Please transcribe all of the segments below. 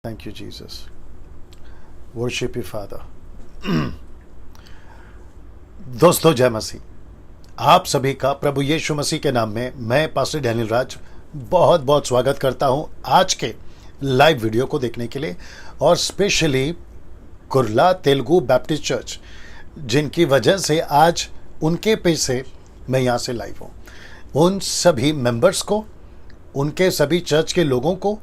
Thank you, Jesus. Worship you, Father. दोस्तों, जय मसीह। आप सभी का प्रभु यीशु मसीह के नाम में मैं पास्टर डैनियल राज बहुत बहुत स्वागत करता हूं आज के लाइव वीडियो को देखने के लिए, और specially Kurla Telugu Baptist church, जिनकी वजह से आज उनके पेज से मैं यहाँ से लाइव हूँ। उन सभी मेंबर्स को, उनके सभी चर्च के लोगों को,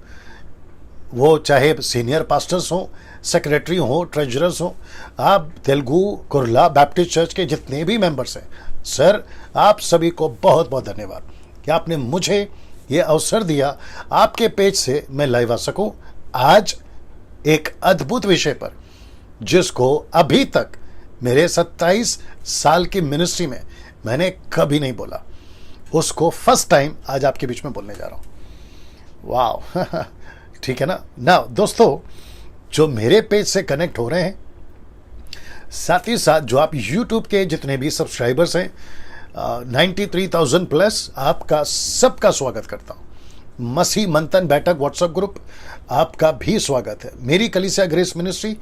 वो चाहे सीनियर पास्टर्स हों, सेक्रेटरी हों, ट्रेजरर्स हों, आप तेलुगु कुर्ला बैप्टिस्ट चर्च के जितने भी मेंबर्स हैं, सर आप सभी को बहुत बहुत धन्यवाद कि आपने मुझे ये अवसर दिया आपके पेज से मैं लाइव आ सकूं आज एक अद्भुत विषय पर, जिसको अभी तक मेरे 27 साल की मिनिस्ट्री में मैंने कभी नहीं बोला। उसको फर्स्ट टाइम आज आपके बीच में बोलने जा रहा हूं। वाह ठीक है ना दोस्तों, जो मेरे पेज से कनेक्ट हो रहे हैं, साथ ही साथ जो आप YouTube के जितने भी सब्सक्राइबर्स हैं, 93,000 प्लस, आपका सबका स्वागत करता हूं। मसीह मंथन बैठक व्हाट्सएप ग्रुप, आपका भी स्वागत है। मेरी कलीसिया ग्रेस मिनिस्ट्री,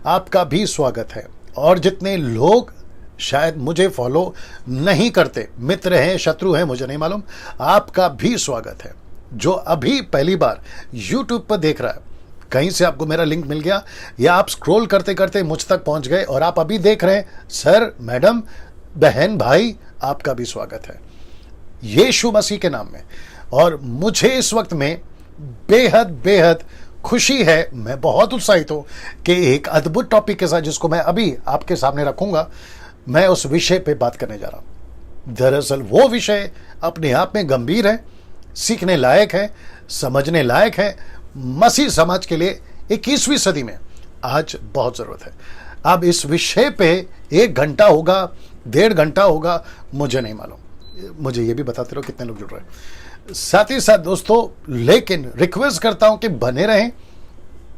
आपका भी स्वागत है। और जितने लोग शायद मुझे फॉलो नहीं करते, मित्र हैं शत्रु हैं मुझे नहीं मालूम, आपका भी स्वागत है। जो अभी पहली बार YouTube पर देख रहा है, कहीं से आपको मेरा लिंक मिल गया या आप स्क्रॉल करते करते मुझ तक पहुंच गए और आप अभी देख रहे हैं, सर मैडम बहन भाई आपका भी स्वागत है यीशु मसीह के नाम में। और मुझे इस वक्त में बेहद बेहद खुशी है, मैं बहुत उत्साहित हूं कि एक अद्भुत टॉपिक के साथ, जिसको मैं अभी आपके सामने रखूंगा, मैं उस विषय पे बात करने जा रहा हूं। दरअसल वो विषय अपने आप में गंभीर है, सीखने लायक है, समझने लायक है। मसीह समाज के लिए 21वीं सदी में आज बहुत जरूरत है। अब इस विषय पे 1 घंटा होगा, 1.5 घंटा होगा, मुझे नहीं मालूम। मुझे ये भी बताते रहो कितने लोग जुड़ रहे हैं। साथ ही साथ दोस्तों, लेकिन रिक्वेस्ट करता हूं कि बने रहें।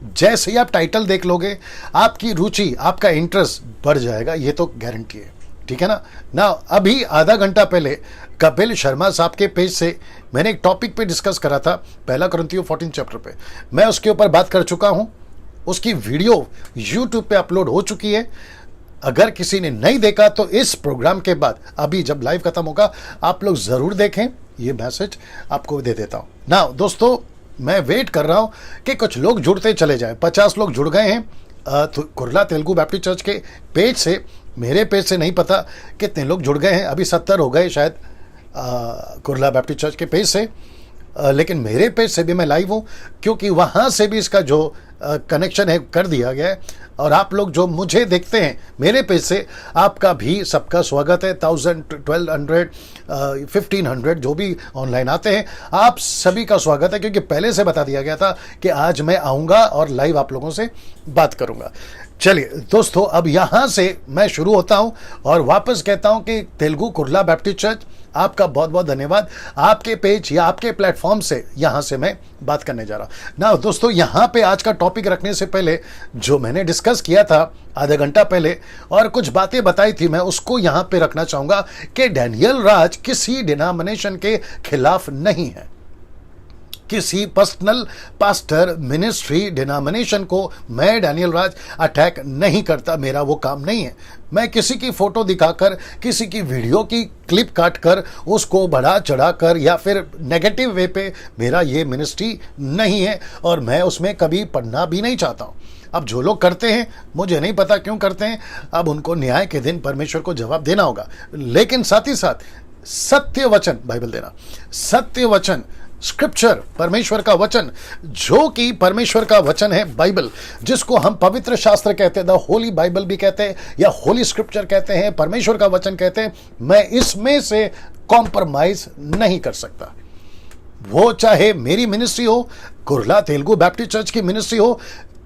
जैसे ही आप टाइटल देख लोगे, आपकी रुचि, आपका इंटरेस्ट बढ़ जाएगा, ये तो गारंटी है। ठीक है ना अभी आधा घंटा पहले कपिल शर्मा साहब के पेज से मैंने एक टॉपिक पे डिस्कस करा था, 1 कुरिन्थियों 14 चैप्टर पे। मैं उसके ऊपर बात कर चुका हूं, उसकी वीडियो YouTube पे अपलोड हो चुकी है। अगर किसी ने नहीं देखा तो इस प्रोग्राम के बाद, अभी जब लाइव खत्म होगा, आप लोग जरूर देखें। ये मैसेज आपको दे देता हूं दोस्तों, मैं वेट कर रहा हूं कि कुछ लोग जुड़ते चले जाएं। 50 लोग जुड़ गए हैं कुर्ला तेलुगु बैप्टिस्ट चर्च के पेज से। मेरे पेज से नहीं पता कितने लोग जुड़ गए हैं, अभी 70 हो गए शायद कुर्ला बैप्टिस्ट चर्च के पेज से। लेकिन मेरे पेज से भी मैं लाइव हूँ, क्योंकि वहाँ से भी इसका जो कनेक्शन है कर दिया गया है। और आप लोग जो मुझे देखते हैं मेरे पेज से, आपका भी सबका स्वागत है। 1000, 1200, 1500 जो भी ऑनलाइन आते हैं, आप सभी का स्वागत है, क्योंकि पहले से बता दिया गया था कि आज मैं आऊँगा और लाइव आप लोगों से बात करूँगा। चलिए दोस्तों, अब यहाँ से मैं शुरू होता हूँ और वापस कहता हूँ कि तेलुगु कुर्ला बैप्टिस्ट चर्च, आपका बहुत बहुत धन्यवाद। आपके पेज या आपके प्लेटफॉर्म से यहाँ से मैं बात करने जा रहा हूँ दोस्तों। यहाँ पे आज का टॉपिक रखने से पहले जो मैंने डिस्कस किया था आधा घंटा पहले, और कुछ बातें बताई थी, मैं उसको यहाँ पे रखना चाहूँगा कि डैनियल राज किसी डिनोमिनेशन के खिलाफ नहीं है। किसी पर्सनल पास्टर, मिनिस्ट्री, डिनोमिनेशन को मैं डैनियल राज अटैक नहीं करता, मेरा वो काम नहीं है। मैं किसी की फोटो दिखाकर, किसी की वीडियो की क्लिप काट कर उसको बढ़ा चढ़ा कर या फिर नेगेटिव वे पे, मेरा ये मिनिस्ट्री नहीं है और मैं उसमें कभी पढ़ना भी नहीं चाहता हूँ। अब जो लोग करते हैं, मुझे नहीं पता क्यों करते हैं, अब उनको न्याय के दिन परमेश्वर को जवाब देना होगा। लेकिन साथ ही साथ सत्य वचन, बाइबल देना, सत्य वचन, स्क्रिप्चर, परमेश्वर का वचन, जो कि परमेश्वर का वचन है बाइबल, जिसको हम पवित्र शास्त्र कहते हैं, द होली बाइबल भी कहते हैं या होली स्क्रिप्चर कहते हैं, परमेश्वर का वचन कहते हैं। मैं इसमें से कॉम्प्रोमाइज नहीं कर सकता। वो चाहे मेरी मिनिस्ट्री हो, कुर्ला तेलुगु बैप्टिस्ट चर्च की मिनिस्ट्री हो,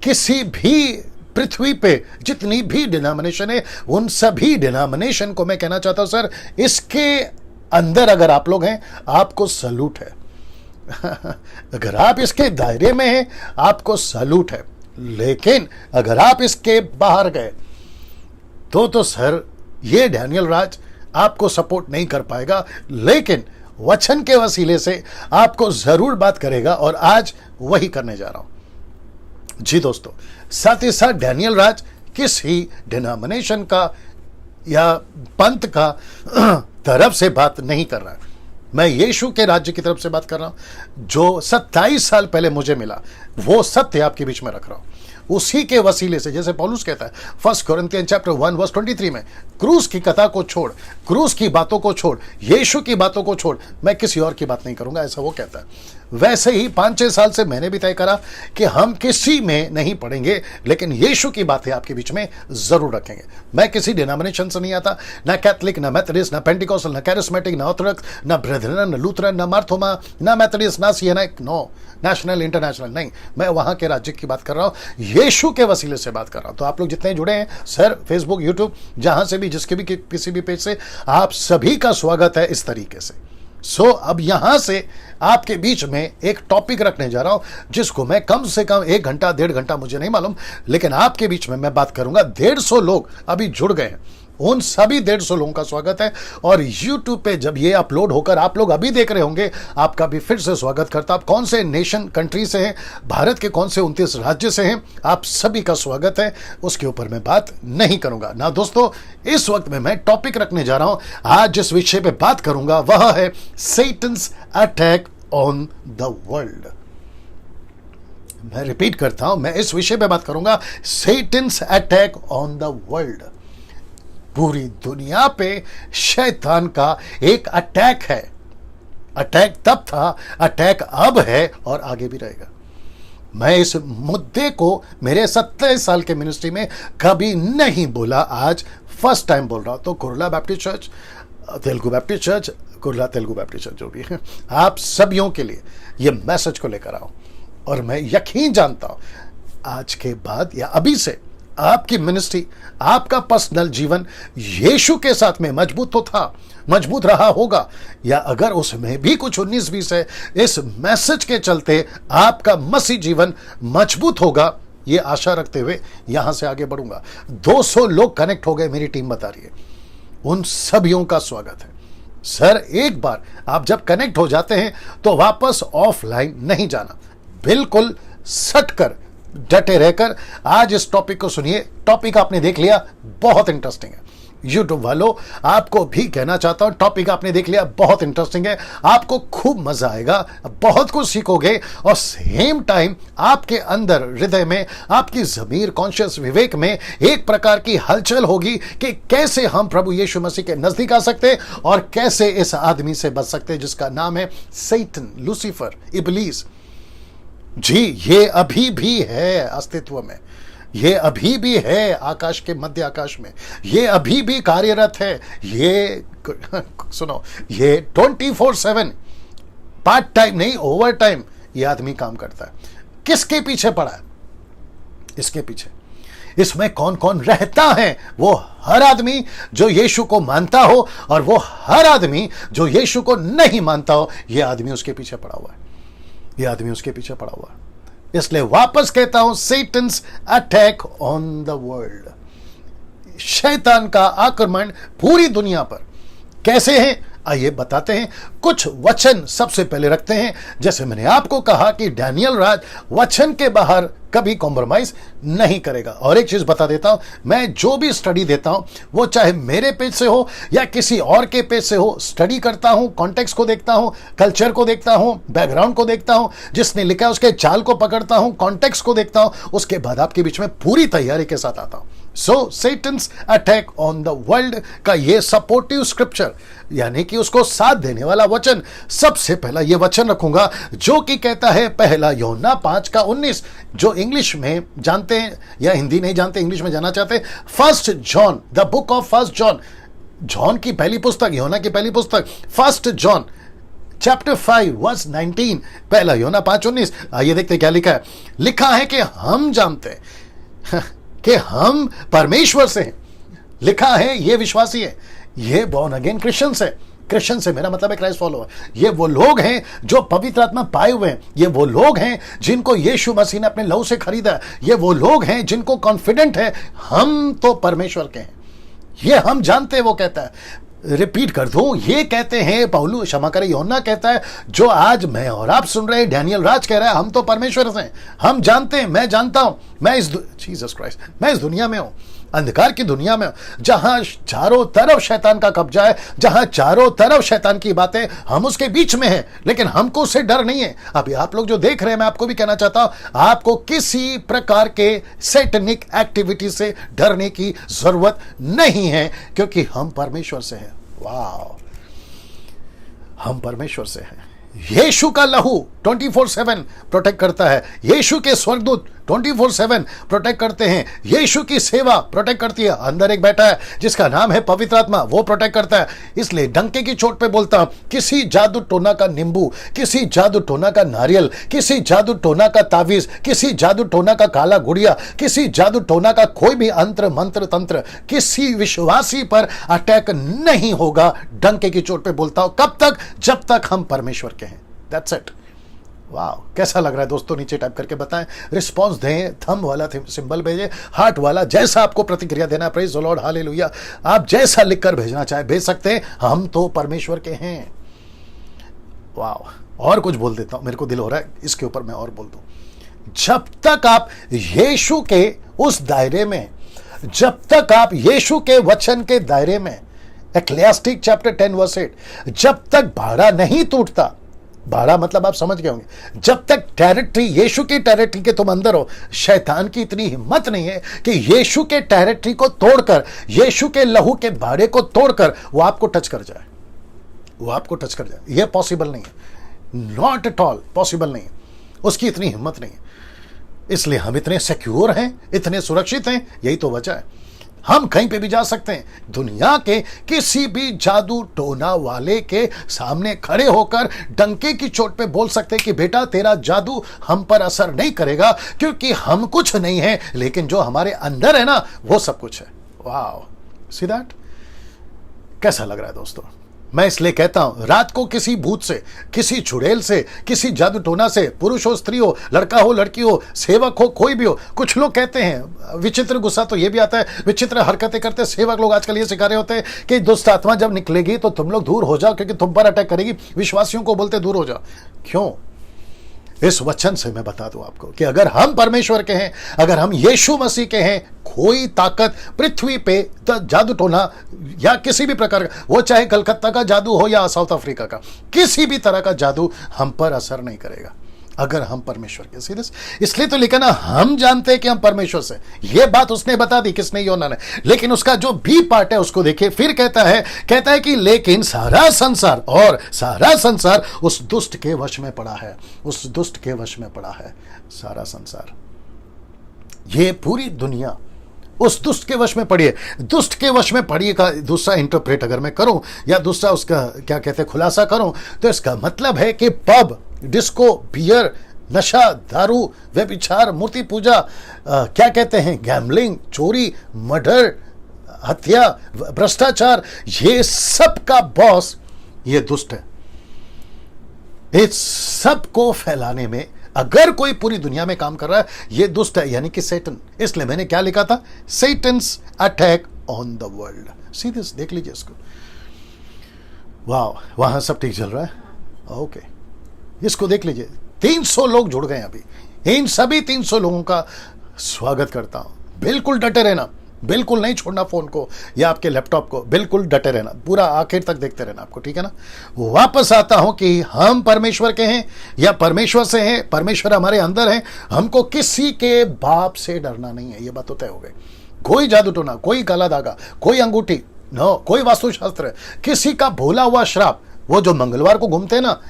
किसी भी पृथ्वी पे जितनी भी डिनोमिनेशन है, उन सभी डिनोमिनेशन को मैं कहना चाहता हूं, सर इसके अंदर अगर आप लोग हैं, आपको सैल्यूट है। अगर आप इसके दायरे में हैं, आपको सैल्यूट है। लेकिन अगर आप इसके बाहर गए तो सर ये डैनियल राज आपको सपोर्ट नहीं कर पाएगा। लेकिन वचन के वसीले से आपको जरूर बात करेगा, और आज वही करने जा रहा हूं। जी दोस्तों, साथ ही साथ डैनियल राज किसी डिनोमिनेशन का या पंथ का तरफ से बात नहीं कर रहा है। मैं यीशु के राज्य की तरफ से बात कर रहा हूं। जो 27 साल पहले मुझे मिला वो सत्य आपके बीच में रख रहा हूं। उसी के वसीले से, जैसे पौलुस कहता है 1 कोरिन्थियन चैप्टर 1 वर्स 23 में, क्रूस की कथा को छोड़, क्रूस की बातों को छोड़, यीशु की बातों को छोड़, मैं किसी और की बात नहीं करूंगा, ऐसा वो कहता है। वैसे ही 5-6 साल से मैंने भी तय करा कि हम किसी में नहीं पढ़ेंगे, लेकिन यीशु की बातें आपके बीच में जरूर रखेंगे। मैं किसी डिनोमिनेशन से नहीं आता, ना कैथलिक, ना मेथोडिस्ट, ना पेंटिकॉस्टल, ना कैरिस्मेटिक, ना ऑर्थोडॉक्स, ना ब्रेथरन, ना लूथरन, ना मार्थोमा, ना मेथोडिस्ट, ना सियनाइट, नो नेशनल इंटरनेशनल नहीं। मैं वहां के राज्य की बात कर रहा हूं, यीशु के वसीले से बात कर रहा हूं। तो आप लोग जितने जुड़े हैं सर, फेसबुक, यूट्यूब, जहां से भी, जिसके भी किसी भी पेज से, आप सभी का स्वागत है इस तरीके से। अब यहां से आपके बीच में एक टॉपिक रखने जा रहा हूं, जिसको मैं कम से कम 1 घंटा 1.5 घंटा, मुझे नहीं मालूम, लेकिन आपके बीच में मैं बात करूंगा। 150 लोग अभी जुड़ गए हैं, उन सभी 150 लोगों का स्वागत है। और YouTube पे जब ये अपलोड होकर आप लोग अभी देख रहे होंगे, आपका भी फिर से स्वागत करता। आप कौन से नेशन, कंट्री से हैं, भारत के कौन से 29 राज्य से हैं, आप सभी का स्वागत है। उसके ऊपर मैं बात नहीं करूंगा ना दोस्तों। इस वक्त में मैं टॉपिक रखने जा रहा हूं। आज जिस विषय पे बात करूंगा वह है Satan's attack on the world. मैं रिपीट करता हूं, मैं इस विषय पे बात करूंगा, Satan's attack on the world. पूरी दुनिया पे शैतान का एक अटैक है। अटैक तब था, अटैक अब है और आगे भी रहेगा। मैं इस मुद्दे को मेरे 27 साल के मिनिस्ट्री में कभी नहीं बोला, आज फर्स्ट टाइम बोल रहा हूं। तो Kurla Baptist church, Telugu Baptist church, Kurla Telugu Baptist church जो भी है, आप सभियों के लिए ये मैसेज को लेकर आऊं। और मैं यकीन जानता हूं आज के बाद या अभी से आपकी मिनिस्ट्री, आपका पर्सनल जीवन यीशु के साथ में मजबूत तो था, मजबूत रहा होगा, या अगर उसमें भी कुछ 19-20 है, इस मैसेज के चलते आपका मसीह जीवन मजबूत होगा, ये आशा रखते हुए यहां से आगे बढ़ूंगा। 200 लोग कनेक्ट हो गए, मेरी टीम बता रही है। उन सभियों का स्वागत है। सर, एक बार आप जब कनेक्ट हो जाते हैं तो वापस ऑफलाइन नहीं जाना, बिल्कुल सट कर, डटे रहकर आज इस टॉपिक को सुनिए। टॉपिक आपने देख लिया, बहुत इंटरेस्टिंग है। यूट्यूब वालों, आपको भी कहना चाहता हूं, टॉपिक आपने देख लिया, बहुत इंटरेस्टिंग है, आपको खूब मजा आएगा, बहुत कुछ सीखोगे, और सेम टाइम आपके अंदर, हृदय में, आपकी ज़मीर, कॉन्शियस विवेक में एक प्रकार की हलचल होगी कि कैसे हम प्रभु यीशु मसीह के नजदीक आ सकते और कैसे इस आदमी से बच सकते जिसका नाम है सैतन, लूसीफर, इब्लीस। जी, ये अभी भी है अस्तित्व में, ये अभी भी है आकाश के मध्य आकाश में, ये अभी भी कार्यरत है। ये सुनो, ये 24/7 पार्ट टाइम नहीं, ओवर टाइम ये आदमी काम करता है। किसके पीछे पड़ा है? इसके पीछे, इसमें कौन कौन रहता है? वो हर आदमी जो यीशु को मानता हो और वो हर आदमी जो यीशु को नहीं मानता हो, ये आदमी उसके पीछे पड़ा हुआ है, ये आदमी उसके पीछे पड़ा हुआ है। इसलिए वापस कहता हूं, Satan's attack on the world. शैतान का आक्रमण पूरी दुनिया पर कैसे है, आइए बताते हैं। कुछ वचन सबसे पहले रखते हैं। जैसे मैंने आपको कहा कि डैनियल राज वचन के बाहर कभी कॉम्प्रोमाइज नहीं करेगा। और एक चीज बता देता हूं, मैं जो भी स्टडी देता हूं वो चाहे मेरे पेज से हो या किसी और के पेज से हो, स्टडी करता हूं, कॉन्टेक्स्ट को देखता हूं, कल्चर को देखता हूं, बैकग्राउंड को देखता हूं, जिसने लिखा है उसके चाल को पकड़ता हूं, कॉन्टेक्स्ट को देखता हूं, उसके बाद आपके बीच में पूरी तैयारी के साथ आता हूं। So Satan's attack on the world का ये सपोर्टिव स्क्रिप्चर, यानी कि उसको साथ देने वाला वचन, सबसे पहला ये वचन रखूंगा जो कि कहता है 1 यूहन्ना 5:19, जो इंग्लिश में जानते हैं या हिंदी नहीं जानते, इंग्लिश में जानना चाहते, 1 John, the book of 1 John, John की पहली पुस्तक, यूहन्ना की पहली पुस्तक, 1 जॉन चैप्टर 5 वर्स 19, 1 यूहन्ना 5:19। आइए देखते क्या लिखा है। लिखा है कि हम जानते हैं कि हम परमेश्वर से हैं। लिखा है, ये विश्वासी है, ये बॉर्न अगेन क्रिश्चियन से, क्रिश्चियन से मेरा मतलब है क्राइस्ट फॉलोअर। ये वो लोग हैं जो पवित्र आत्मा पाए हुए हैं, ये वो लोग हैं जिनको यीशु मसीह ने अपने लहू से खरीदा, ये वो लोग हैं जिनको कॉन्फिडेंट है हम तो परमेश्वर के हैं, ये हम जानते हैं। वो कहता है रिपीट कर दूं, ये कहते हैं पौलुस, क्षमा करें, यूहन्ना कहता है, जो आज मैं और आप सुन रहे हैं, डैनियल राज कह रहा है, हम तो परमेश्वर से हैं, हम जानते हैं, मैं जानता हूं, मैं इस जीसस क्राइस्ट, मैं इस दुनिया में हूं, अंधकार की दुनिया में, जहां चारों तरफ शैतान का कब्जा है, जहां चारों तरफ शैतान की बातें, हम उसके बीच में हैं, लेकिन हमको उससे डर नहीं है। अभी आप लोग जो देख रहे हैं, मैं आपको भी कहना चाहता हूं, आपको किसी प्रकार के सैटनिक एक्टिविटी से डरने की जरूरत नहीं है, क्योंकि हम परमेश्वर से हैं। वाह, हम परमेश्वर से हैं। यीशु का लहू 24/7 प्रोटेक्ट करता है, यीशु के स्वर्गदूत 24/7 प्रोटेक्ट करते हैं, यीशु की सेवा प्रोटेक्ट करती है, अंदर एक बैठा है जिसका नाम है पवित्र आत्मा, वो प्रोटेक्ट करता है। इसलिए डंके की चोट पे बोलता हूं, किसी जादू टोना का नींबू, किसी जादू टोना का नारियल, किसी जादू टोना का तावीज, किसी जादू टोना का काला गुड़िया, किसी जादू टोना का कोई भी अंतर मंत्र तंत्र किसी विश्वासी पर अटैक नहीं होगा। डंके की चोट पे बोलता हूं, कब तक? जब तक हम परमेश्वर के हैं। That's it. वाह, कैसा लग रहा है दोस्तों? नीचे टाइप करके बताएं, रिस्पांस दें, थंब वाला सिंबल भेजें, हार्ट वाला, जैसा आपको प्रतिक्रिया देना है, प्रेज द लॉर्ड, हालेलुया, आप जैसा लिखकर भेजना चाहे भेज सकते हैं। हम तो परमेश्वर के हैं। वाह, और कुछ बोल देता हूं, मेरे को दिल हो रहा है इसके ऊपर मैं और बोल दूं। जब तक आप यीशु के उस दायरे में, जब तक आप यीशु के वचन के दायरे में, एक्लेसियास्टिक चैप्टर 10:8, जब तक भाड़ा नहीं टूटता, भाड़ा मतलब आप समझ गए होंगे, जब तक टेरिटरी, यीशु की टेरिटरी के तुम अंदर हो, शैतान की इतनी हिम्मत नहीं है कि यीशु के टेरिटरी को तोड़कर, यीशु के लहू के भाड़े को तोड़कर वो आपको टच कर जाए, वो आपको टच कर जाए। ये पॉसिबल नहीं है, नॉट एट ऑल पॉसिबल नहीं है, उसकी इतनी हिम्मत नहीं है। इसलिए हम इतने सिक्योर हैं, इतने सुरक्षित हैं, यही तो वजह है। हम कहीं पे भी जा सकते हैं, दुनिया के किसी भी जादू टोना वाले के सामने खड़े होकर डंके की चोट पे बोल सकते हैं कि बेटा तेरा जादू हम पर असर नहीं करेगा, क्योंकि हम कुछ नहीं है, लेकिन जो हमारे अंदर है ना, वो सब कुछ है। वाह, सी दैट? कैसा लग रहा है दोस्तों? मैं इसलिए कहता हूं, रात को किसी भूत से, किसी चुड़ैल से, किसी जादू टोना से, पुरुष हो स्त्री हो, लड़का हो लड़की हो, सेवक हो कोई भी हो, कुछ लोग कहते हैं, विचित्र गुस्सा तो ये भी आता है, विचित्र हरकतें करते सेवक लोग आजकल ये सिखा रहे होते हैं कि दुष्ट आत्मा जब निकलेगी तो तुम लोग दूर हो जाओ, क्योंकि तुम पर अटैक करेगी। विश्वासियों को बोलते दूर हो जाओ। क्यों? इस वचन से मैं बता दूं आपको कि अगर हम परमेश्वर के हैं, अगर हम यीशु मसीह के हैं, कोई ताकत पृथ्वी पे जादू टोना या किसी भी प्रकार का, वो चाहे कलकत्ता का जादू हो या साउथ अफ्रीका का, किसी भी तरह का जादू हम पर असर नहीं करेगा, अगर हम परमेश्वर के। सीरियस? इसलिए तो लिखा ना, हम जानते हैं कि हम परमेश्वर से। ये बात उसने बता दी, किसने? यूहन्ना ने। लेकिन उसका जो बी पार्ट है उसको देखिए, फिर कहता है कि लेकिन सारा संसार, और सारा संसार उस दुष्ट के वश में पड़ा है, उस दुष्ट के वश में पड़ा है सारा संसार। ये पूरी दुनिया उस दुष्ट के वश में पड़ी है। दुष्ट के वश में पड़ी का दूसरा इंटरप्रेट अगर मैं करूं, या दूसरा उसका क्या कहते हैं खुलासा करूं, तो इसका मतलब है कि पब, डिस्को, बियर, नशा, दारू, व्यभिचार, मूर्ति पूजा, क्या कहते हैं, गैम्बलिंग, चोरी, मर्डर, हत्या, भ्रष्टाचार, ये सब का बॉस ये दुष्ट है। इस सब को फैलाने में अगर कोई पूरी दुनिया में काम कर रहा है, ये दुष्ट है, यानी कि सैटन। इसलिए मैंने क्या लिखा था? सैटन्स अटैक ऑन द वर्ल्ड। सीधे देख लीजिए इसको। वाह, वहां सब ठीक चल रहा है, ओके। इसको देख लीजिए, 300 लोग जुड़ गए अभी। इन सभी 300 लोगों का स्वागत करता हूं। बिल्कुल डटे रहना, बिल्कुल नहीं छोड़ना फोन को या आपके लैपटॉप को, बिल्कुल डटे रहना, पूरा आखिर तक देखते रहना आपको, ठीक है ना? वापस आता हूं कि हम परमेश्वर के हैं या परमेश्वर से हैं, परमेश्वर हमारे अंदर है, हमको किसी के बाप से डरना नहीं है। ये बात तो तय हो गई। कोई जादू टोना, कोई काला धागा, कोई अंगूठी, नो, कोई वास्तुशास्त्र, किसी का भोला हुआ श्राप, वो जो मंगलवार को घूमते हैं ना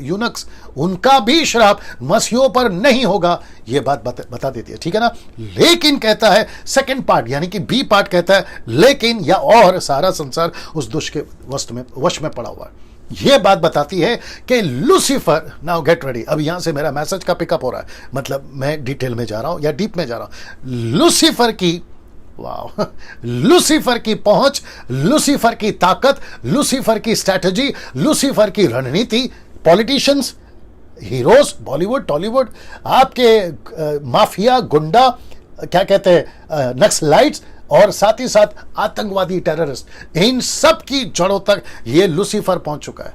यूनक्स, उनका भी श्राप मसीहों पर नहीं होगा। ये बात बता देती है, ठीक है ना? लेकिन कहता है सेकंड पार्ट, यानी कि बी पार्ट कहता है लेकिन या और सारा संसार उस दुष्ट के वश में पड़ा हुआ है। ये बात बताती है कि लूसीफर, नाउ गेट रेडी, अब यहां से मेरा मैसेज का पिकअप हो रहा है, मतलब मैं डिटेल में जा रहा हूं या डीप में जा रहा हूं। लूसीफर की, वाह, लूसीफर की पहुंच, लूसीफर की ताकत, लूसीफर की स्ट्रैटेजी, लूसीफर की रणनीति, पॉलिटिशियंस, हीरोज, बॉलीवुड, टॉलीवुड, आपके माफिया, गुंडा, क्या कहते हैं, नक्सलाइट्स, और साथ ही साथ आतंकवादी टेररिस्ट, इन सब की जड़ों तक ये लूसीफर पहुंच चुका है।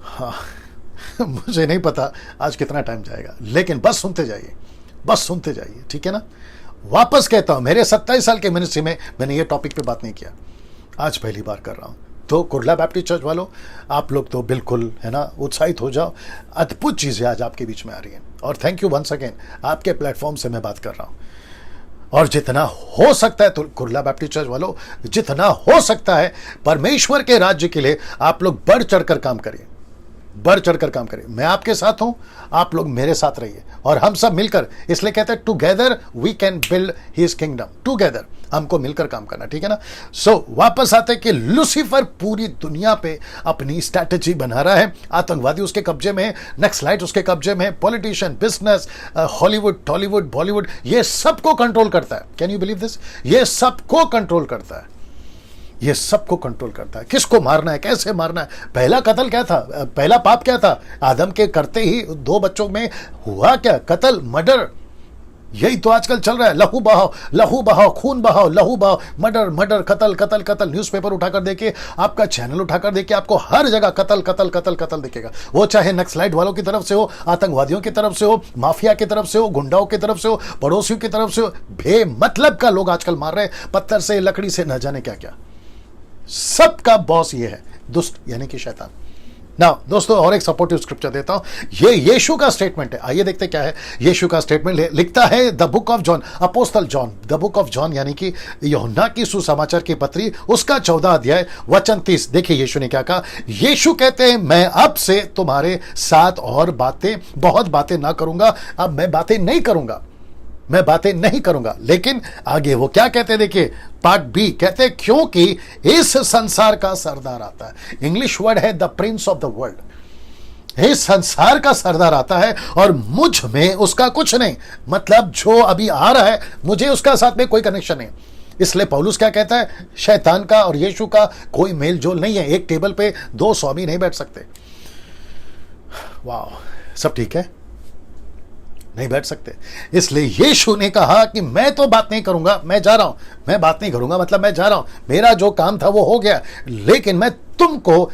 हाँ, मुझे नहीं पता आज कितना टाइम जाएगा, लेकिन बस सुनते जाइए, बस सुनते जाइए, ठीक है ना। वापस कहता हूं, मेरे 27 साल के मिनिस्ट्री में मैंने ये टॉपिक पे बात नहीं किया, आज पहली बार कर रहा हूं। तो कुर्ला बैप्टिस्ट चर्च वालों, आप लोग तो बिल्कुल है ना उत्साहित हो जाओ, अद्भुत चीजें आज आपके बीच में आ रही हैं। और थैंक यू वंस अगेन, आपके प्लेटफॉर्म से मैं बात कर रहा हूं। और जितना हो सकता है, तो कुर्ला बैप्टिस्ट चर्च वालों, जितना हो सकता है परमेश्वर के राज्य के लिए आप लोग बढ़ चढ़कर काम करिए, बढ़ चढ़कर काम करें। मैं आपके साथ हूं, आप लोग मेरे साथ रहिए, और हम सब मिलकर, इसलिए कहते हैं together we can build his kingdom, together हमको मिलकर काम करना, ठीक है ना। सो वापस आते हैं कि लूसीफर पूरी दुनिया पे अपनी स्ट्रैटेजी बना रहा है। आतंकवादी उसके कब्जे में है, नक्सलाइट उसके कब्जे में है, politician, business, Hollywood, Tollywood, Bollywood, ये सबको कंट्रोल करता है। Can you believe this? ये सबको कंट्रोल करता है, ये सबको कंट्रोल करता है। किसको मारना है, कैसे मारना है। पहला कत्ल क्या था, पहला पाप क्या था? आदम के करते ही 2 बच्चों में हुआ क्या? कत्ल, मर्डर। यही तो आजकल चल रहा है, लहू बहाओ, लहू बहाओ, खून बहाओ, लहू बहाओ, मर्डर, मर्डर, कत्ल, कत्ल, कत्ल। न्यूज़पेपर उठाकर देखिए, आपका चैनल उठाकर देखिए, आपको हर जगह कत्ल, कत्ल, कत्ल, कत्ल दिखेगा। वो चाहे नक्सलाइट वालों की तरफ से हो, आतंकवादियों की तरफ से हो, माफिया की तरफ से हो, गुंडाओं की तरफ से हो, पड़ोसियों की तरफ से हो, बेमतलब का लोग आजकल मार रहे हैं, पत्थर से, लकड़ी से, न जाने क्या क्या। सबका बॉस ये है, दुष्ट यानी कि शैतान। ना दोस्तों, और एक सपोर्टिव स्क्रिप्चर देता हूं, ये यीशु का स्टेटमेंट है। आइए देखते क्या है यीशु का स्टेटमेंट। लिखता है the book of John, apostle John, the book of John यानी कि यूहन्ना की सुसमाचार की पत्री, उसका 14 अध्याय वचन 30। देखिए यीशु ने क्या कहा। यीशु कहते हैं, मैं अब से तुम्हारे साथ और बातें, बहुत बातें ना करूंगा। अब मैं बातें नहीं करूंगा, मैं बातें नहीं करूंगा। लेकिन आगे वो क्या कहते हैं, देखिए पार्ट बी, कहते हैं क्योंकि इस संसार का सरदार आता है। इंग्लिश वर्ड है the Prince of the world. इस संसार का सरदार आता है और मुझ में उसका कुछ नहीं, मतलब जो अभी आ रहा है मुझे उसका साथ में कोई कनेक्शन नहीं। इसलिए पौलुस क्या कहता है, शैतान का और यीशु का कोई मेल जोल नहीं है। एक टेबल पे 2 स्वामी नहीं बैठ सकते। वाह, सब ठीक है, नहीं बैठ सकते। इसलिए यीशु ने कहा कि मैं तो बात नहीं करूंगा, मैं जा रहा हूं, मैं बात नहीं करूंगा, मतलब मैं जा रहा हूं, मेरा जो काम था वो हो गया। लेकिन मैं तुमको,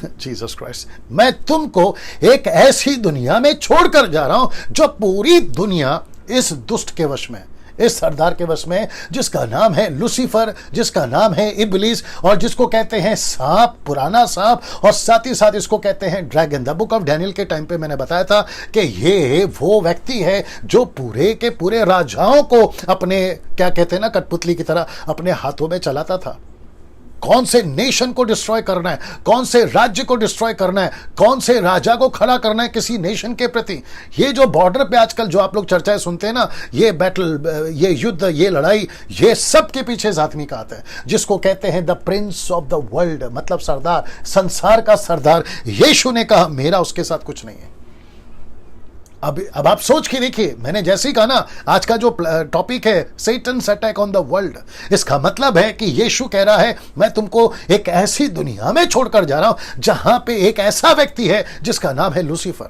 जीसस क्राइस्ट, मैं तुमको एक ऐसी दुनिया में छोड़कर जा रहा हूं जो पूरी दुनिया इस दुष्ट के वश में है, इस सरदार के वश में, जिसका नाम है लूसीफर, जिसका नाम है इब्लीस, और जिसको कहते हैं सांप, पुराना सांप, और साथ ही साथ इसको कहते हैं dragon. The book of Daniel के टाइम पे मैंने बताया था कि ये वो व्यक्ति है जो पूरे के पूरे राजाओं को अपने, क्या कहते हैं ना, कठपुतली की तरह अपने हाथों में चलाता था। कौन से नेशन को डिस्ट्रॉय करना है, कौन से राज्य को डिस्ट्रॉय करना है, कौन से राजा को खड़ा करना है किसी नेशन के प्रति। ये जो बॉर्डर पे आजकल जो आप लोग चर्चाएं सुनते हैं ना, ये बैटल, ये युद्ध, ये लड़ाई, ये सब के पीछे इस आदमी का आता है, जिसको कहते हैं the Prince of the world, मतलब सरदार, संसार का सरदार। यीशु ने कहा मेरा उसके साथ कुछ नहीं है। अब आप सोच के देखिए, मैंने जैसे ही कहा ना, आज का जो टॉपिक है सैटन्स अटैक ऑन द वर्ल्ड, इसका मतलब है कि यीशु कह रहा है मैं तुमको एक ऐसी दुनिया में छोड़कर जा रहा हूं जहां पे एक ऐसा व्यक्ति है जिसका नाम है लूसीफर,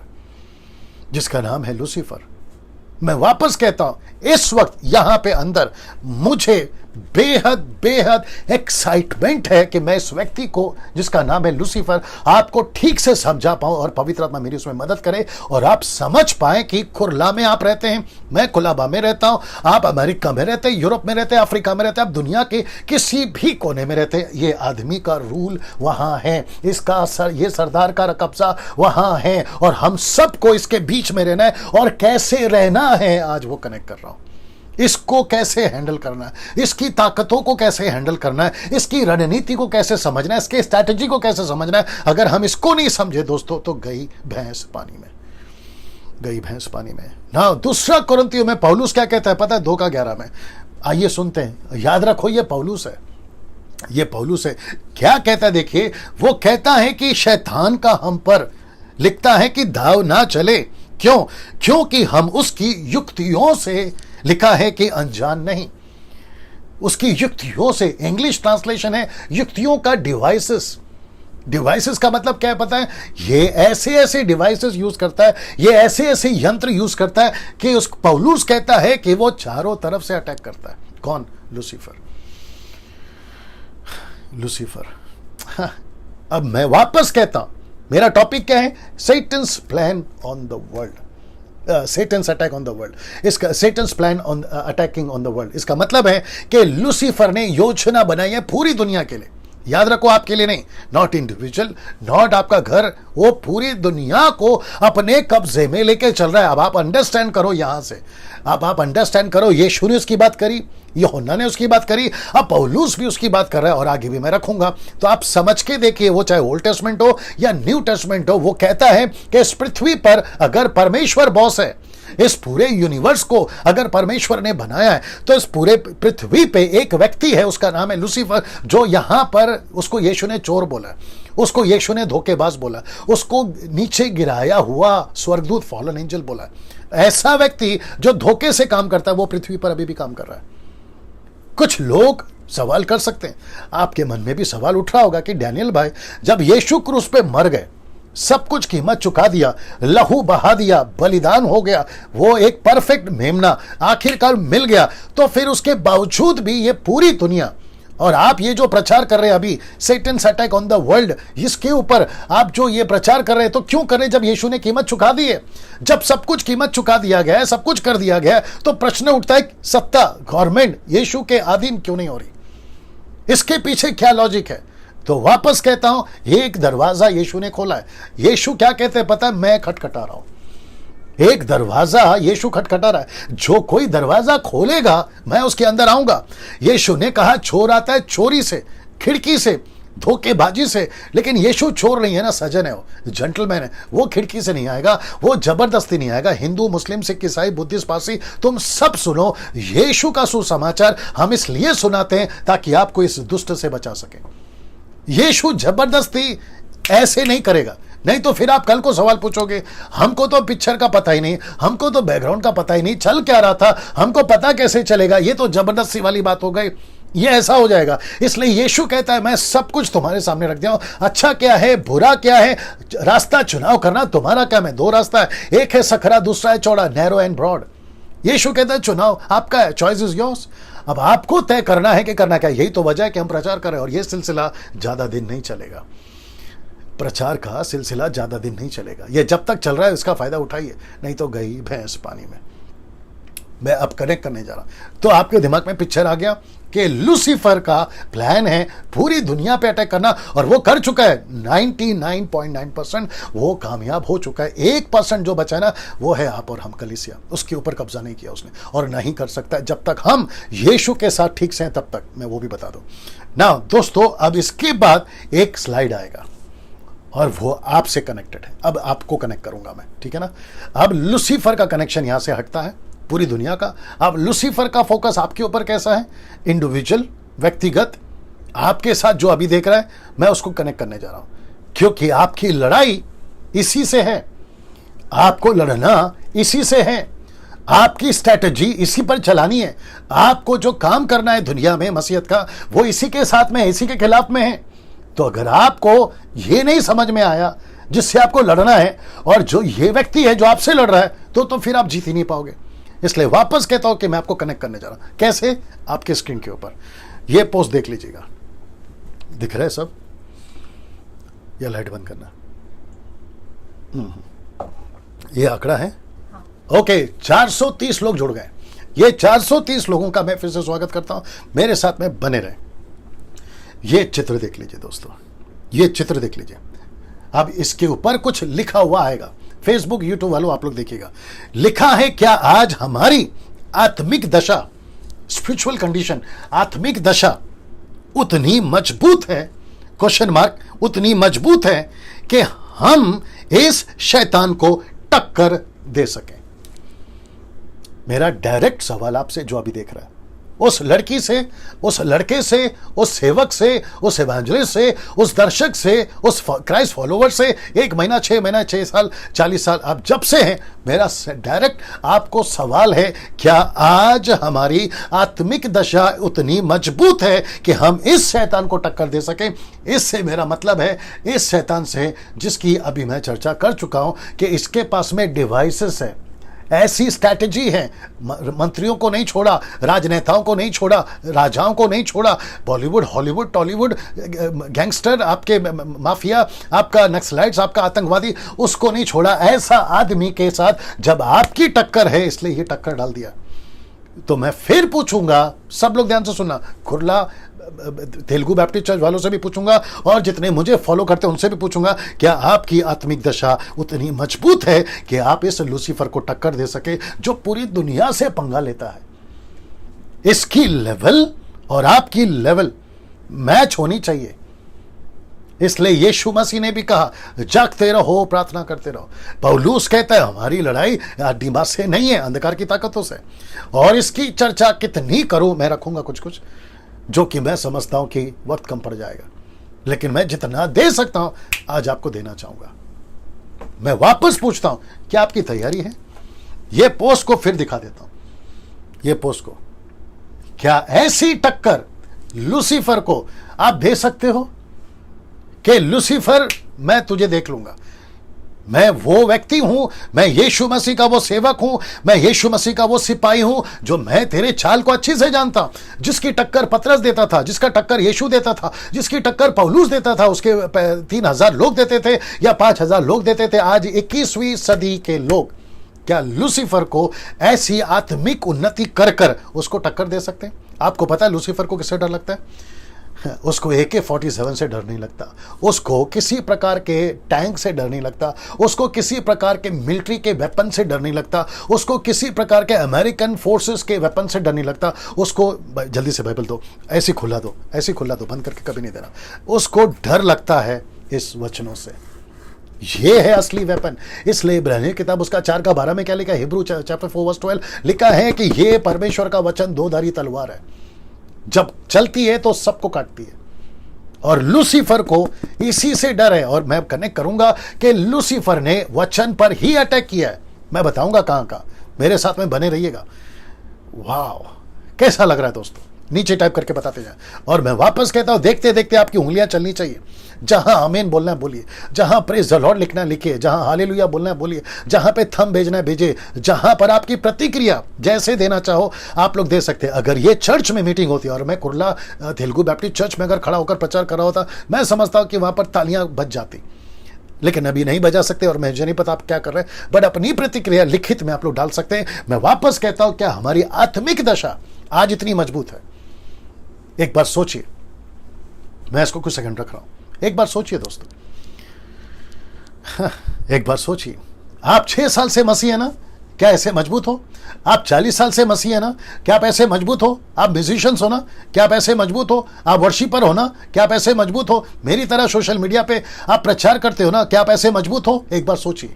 जिसका नाम है लूसीफर। मैं वापस कहता हूं, इस वक्त यहां पे अंदर मुझे बेहद बेहद एक्साइटमेंट है कि मैं इस व्यक्ति को, जिसका नाम है लूसीफर, आपको ठीक से समझा पाऊं और पवित्र आत्मा मेरी उसमें मदद करे और आप समझ पाएं कि खुरला में आप रहते हैं, मैं कुलाबा में रहता हूं, आप अमेरिका में रहते हैं, यूरोप में रहते हैं, अफ्रीका में रहते हैं, आप दुनिया के किसी भी कोने में रहते हैं, ये आदमी का रूल वहां है, इसका ये सरदार का कब्जा वहां है, और हम सबको इसके बीच में रहना है। और कैसे रहना है, आज वो कनेक्ट कर रहा हूं। इसको कैसे हैंडल करना है, इसकी ताकतों को कैसे हैंडल करना है, इसकी रणनीति को कैसे समझना है, इसके स्ट्रैटेजी को कैसे समझना है। अगर हम इसको नहीं समझे दोस्तों, तो गई भैंस पानी में, गई भैंस पानी में ना। दूसरा कुरिन्थियों में पौलुस क्या कहता है पता है, 2:11 में। आइए सुनते हैं, याद रखो ये पौलुस है, ये पौलुस है। क्या कहता है देखिए, वो कहता है कि शैतान का हम पर, लिखता है कि दाव ना चले। क्यों? क्योंकि हम उसकी युक्तियों से, लिखा है कि अनजान नहीं, उसकी युक्तियों से। इंग्लिश ट्रांसलेशन है युक्तियों का डिवाइसेस। डिवाइसेस का मतलब क्या है पता है, ये ऐसे ऐसे डिवाइसेस यूज करता है, ये ऐसे ऐसे यंत्र यूज करता है कि उस पौलुस कहता है कि वो चारों तरफ से अटैक करता है। कौन? लूसीफर। लूसीफर। हाँ, अब मैं वापस कहता हूं, मेरा टॉपिक क्या है? Satan's plan on the world, Satan's attack on the world. इसका Satan's plan on attacking on the world, इसका मतलब है कि लूसीफर ने योजना बनाई है पूरी दुनिया के लिए। याद रखो, आपके लिए नहीं, नॉट इंडिविजुअल, नॉट आपका घर, वो पूरी दुनिया को अपने कब्जे में लेके चल रहा है। अब आप अंडरस्टैंड करो, यहां से अब आप अंडरस्टैंड करो। यीशु ने उसकी बात करी, यूहन्ना ने उसकी बात करी, अब पौलुस भी उसकी बात कर रहा है और आगे भी मैं रखूंगा। तो आप समझ के देखिए, वो चाहे ओल्ड टेस्टमेंट हो या न्यू टेस्टमेंट हो, वो कहता है कि इस पृथ्वी पर अगर परमेश्वर बॉस है, इस पूरे यूनिवर्स को अगर परमेश्वर ने बनाया है, तो इस पूरे पृथ्वी पे एक व्यक्ति है, उसका नाम है लूसीफर, जो यहां पर उसको यीशु ने चोर बोला, उसको यीशु ने धोखेबाज बोला, उसको नीचे गिराया हुआ स्वर्गदूत, फॉलन एंजल बोला। ऐसा व्यक्ति जो धोखे से काम करता है, वो पृथ्वी पर अभी भी काम कर रहा है। कुछ लोग सवाल कर सकते हैं, आपके मन में भी सवाल उठ रहा होगा कि डैनियल भाई, जब यीशु क्रूस पे मर गए, सब कुछ कीमत चुका दिया, लहू बहा दिया, बलिदान हो गया, वो एक परफेक्ट मेमना आखिरकार मिल गया, तो फिर उसके बावजूद भी ये पूरी दुनिया और आप ये जो प्रचार कर रहे हैं अभी, Satan's attack on the world, इसके ऊपर आप जो ये प्रचार कर रहे हैं, तो क्यों कर रहे हैं? जब यीशु ने कीमत चुका दी है, जब सब कुछ कीमत चुका दिया गया है, सब कुछ कर दिया गया है, तो प्रश्न उठता है, सत्ता, गवर्नमेंट यीशु के अधीन क्यों नहीं हो रही? इसके पीछे क्या लॉजिक है? तो वापस कहता हूं, एक दरवाजा यीशु ने खोला है। यीशु क्या कहते हैं पता है? मैं खटखटा रहा हूं। एक दरवाजा यीशु खटखटा रहा है, जो कोई दरवाजा खोलेगा मैं उसके अंदर आऊंगा। यीशु ने कहा चोर आता है चोरी से, खिड़की से, धोखेबाजी से, लेकिन यीशु चोर नहीं है ना, सजन है, वो जेंटलमैन है, वो खिड़की से नहीं आएगा, वो जबरदस्ती नहीं आएगा। हिंदू, मुस्लिम, सिख, ईसाई, बुद्धिस्ट, पारसी, तुम सब सुनो, यीशु का सुसमाचार हम इसलिए सुनाते हैं ताकि आपको इस दुष्ट से बचा सके। यीशु जबरदस्ती ऐसे नहीं करेगा, नहीं तो फिर आप कल को सवाल पूछोगे, हमको तो पिक्चर का पता ही नहीं, हमको तो बैकग्राउंड का पता ही नहीं, चल क्या रहा था, हमको पता कैसे चलेगा? ये तो जबरदस्ती वाली बात हो गई, ये ऐसा हो जाएगा। इसलिए यीशु कहता है मैं सब कुछ तुम्हारे सामने रख दिया हूं, अच्छा क्या है, बुरा क्या है, रास्ता चुनाव करना तुम्हारा काम है। दो रास्ता है, एक है सकरा, दूसरा है चौड़ा, नैरो एंड ब्रॉड। यीशु कहता है चुनाव आपका है, चॉइस इज योर्स। अब आपको तय करना है कि करना क्या। यही तो वजह है कि हम प्रचार कर रहे हैं, और यह सिलसिला ज्यादा दिन नहीं चलेगा। प्रचार का सिलसिला ज्यादा दिन नहीं चलेगा, यह जब तक चल रहा है इसका फायदा उठाइए, नहीं तो गई भैंस पानी में। मैं अब कनेक्ट करने जा रहा हूं, तो आपके दिमाग में पिक्चर आ गया कि लूसीफर का प्लान है पूरी दुनिया पे अटैक करना, और वो कर चुका है। 99.9% वो कामयाब हो चुका है। 1% जो बचा ना, वो है आप और हम, कलीसिया। उसके ऊपर कब्जा नहीं किया उसने, और नहीं कर सकता जब तक हम यीशु के साथ ठीक से हैं, तब तक। मैं वो भी बता दूं ना दोस्तों। अब इसके बाद एक स्लाइड आएगा और वो आपसे कनेक्टेड है। अब आपको कनेक्ट करूंगा मैं, ठीक है ना। अब लूसीफर का कनेक्शन यहां से हटता है पूरी दुनिया का। अब लूसीफर का फोकस आपके ऊपर कैसा है? इंडिविजुअल, व्यक्तिगत, आपके साथ जो अभी देख रहा है, मैं उसको कनेक्ट करने जा रहा हूं, क्योंकि आपकी लड़ाई इसी से है, आपको लड़ना इसी से है, आपकी स्ट्रैटेजी इसी पर चलानी है। आपको जो काम करना है दुनिया में मसीहत का, वो इसी के साथ में, इसी के खिलाफ में है। तो अगर आपको ये नहीं समझ में आया जिससे आपको लड़ना है, और जो ये व्यक्ति है जो आपसे लड़ रहा है, तो फिर आप जीत ही नहीं पाओगे। इसलिए वापस कहता हूं कि मैं आपको कनेक्ट करने जा रहा हूं। कैसे? आपके स्क्रीन के ऊपर ये पोस्ट देख लीजिएगा, दिख रहा है सब? या लाइट बंद करना? ये आंकड़ा है। ओके, 430 लोग जुड़ गए। ये 430 लोगों का मैं फिर से स्वागत करता हूं, मेरे साथ में बने रहे। ये चित्र देख लीजिए दोस्तों, ये चित्र देख लीजिए। अब इसके ऊपर कुछ लिखा हुआ आएगा, फेसबुक, यूट्यूब वालों आप लोग देखिएगा। लिखा है, क्या आज हमारी आत्मिक दशा, स्पिरिचुअल कंडीशन, आत्मिक दशा उतनी मजबूत है, क्वेश्चन मार्क, उतनी मजबूत है कि हम इस शैतान को टक्कर दे सकें? मेरा डायरेक्ट सवाल आपसे जो अभी देख रहा है, उस लड़की से, उस लड़के से, उस सेवक से, उस एवेंजलिस्ट से, उस दर्शक से, उस क्राइस्ट फॉलोवर से, 1 महीना, 6 महीना, 6 साल, 40 साल आप जब से हैं, मेरा डायरेक्ट आपको सवाल है, क्या आज हमारी आत्मिक दशा उतनी मजबूत है कि हम इस शैतान को टक्कर दे सकें? इससे मेरा मतलब है इस शैतान से जिसकी अभी मैं चर्चा कर चुका हूं कि इसके पास में डिवाइसेस है, ऐसी स्ट्रैटेजी है। मंत्रियों को नहीं छोड़ा, राजनेताओं को नहीं छोड़ा, राजाओं को नहीं छोड़ा, बॉलीवुड, हॉलीवुड, टॉलीवुड, गैंगस्टर, आपके माफिया, आपका नक्सलाइट्स, आपका आतंकवादी, उसको नहीं छोड़ा। ऐसा आदमी के साथ जब आपकी टक्कर है, इसलिए ये टक्कर डाल दिया। तो मैं फिर पूछूंगा, सब लोग ध्यान से सुनना, खुरला तेलुगु बैप्टिस्ट चर्च वालों से भी पूछूंगा और जितने मुझे फॉलो करते हैं उनसे भी पूछूंगा, क्या आपकी आत्मिक दशा उतनी मजबूत है कि आप इस लूसीफर को टक्कर दे सके जो पूरी दुनिया से पंगा लेता है? इसकी लेवल और आपकी लेवल मैच होनी चाहिए। इसलिए यीशु मसीह ने भी कहा, जागते रहो, प्रार्थना करते रहो। पौलुस कहता है, हमारी लड़ाई दिमाग से नहीं है, अंधकार की ताकतों से। और इसकी चर्चा कितनी करूं, मैं रखूंगा कुछ कुछ जो कि मैं समझता हूं कि वक्त कम पड़ जाएगा, लेकिन मैं जितना दे सकता हूं आज आपको देना चाहूंगा। मैं वापस पूछता हूं, क्या आपकी तैयारी है? ये पोस्ट को फिर दिखा देता हूं, ये पोस्ट को। क्या ऐसी टक्कर लूसीफर को आप दे सकते हो कि लूसीफर, मैं तुझे देख लूंगा, मैं वो व्यक्ति हूं, मैं यीशु मसीह का वो सेवक हूं, मैं यीशु मसीह का वो सिपाही हूं जो मैं तेरे चाल को अच्छे से जानता हूं। जिसकी टक्कर पतरस देता था, जिसका टक्कर यीशु देता था, जिसकी टक्कर पौलुस देता था, उसके 3000 लोग देते थे या 5000 लोग देते थे। आज 21वीं सदी के लोग क्या लूसीफर को ऐसी आत्मिक उन्नति कर कर उसको टक्कर दे सकते हैं? आपको पता है लूसीफर को किससे डर लगता है? उसको AK-47 से डर नहीं लगता, उसको किसी प्रकार के टैंक से डर नहीं लगता, उसको किसी प्रकार के मिलिट्री के वेपन से डर नहीं लगता, उसको किसी प्रकार के अमेरिकन फोर्सेस के वेपन से डर नहीं लगता। उसको, जल्दी से बाइबल दो, ऐसी खुला दो, ऐसी खुला दो, बंद करके कभी नहीं देना। उसको डर लगता है इस वचनों से। ये है असली वेपन। इसलिए इब्रानियों किताब उसका 4:12 में क्या लिखा है? हिब्रू चैप्टर 4:12 लिखा है कि ये परमेश्वर का वचन दो-धारी तलवार है, जब चलती है तो सबको काटती है। और लूसीफर को इसी से डर है। और मैं कनेक्ट करूंगा कि लूसीफर ने वचन पर ही अटैक किया है। मैं बताऊंगा कहां का, मेरे साथ में बने रहिएगा। वाह, कैसा लग रहा है दोस्तों? नीचे टाइप करके बताते जाए। और मैं वापस कहता हूं, देखते देखते आपकी उंगलियां चलनी चाहिए। जहां आमीन बोलना है बोलिए, जहां प्रेज द लॉर्ड लिखना है लिखिए, जहां हालेलुया बोलना है बोलिए, जहां पे थंब भेजना है भेजिए, जहां पर आपकी प्रतिक्रिया जैसे देना चाहो आप लोग दे सकते हैं। अगर ये चर्च में मीटिंग होती है और मैं कुर्ला तेलुगु बैप्टिस्ट चर्च में अगर खड़ा होकर प्रचार कर रहा होता, मैं समझता हूं कि वहां पर तालियां बज जाती, लेकिन अभी नहीं बजा सकते और मुझे नहीं पता आप क्या कर रहे हैं। बट अपनी प्रतिक्रिया लिखित में आप लोग डाल सकते हैं। मैं वापस कहता हूं, क्या हमारी आत्मिक दशा आज इतनी मजबूत है? एक बार सोचिए, मैं इसको कुछ सेकंड रख रहा हूं। एक बार सोचिए दोस्तों, एक बार सोचिए। आप 6 साल से मसीह है ना, क्या ऐसे मजबूत हो? आप 40 साल से मसीह है ना, क्या आप ऐसे मजबूत हो? आप म्यूजिशियंस हो ना, क्या आप ऐसे मजबूत हो? आप वर्शिपर हो ना, क्या आप ऐसे मजबूत हो? मेरी तरह सोशल मीडिया पे आप प्रचार करते हो ना, क्या आप ऐसे मजबूत हो? एक बार सोचिए।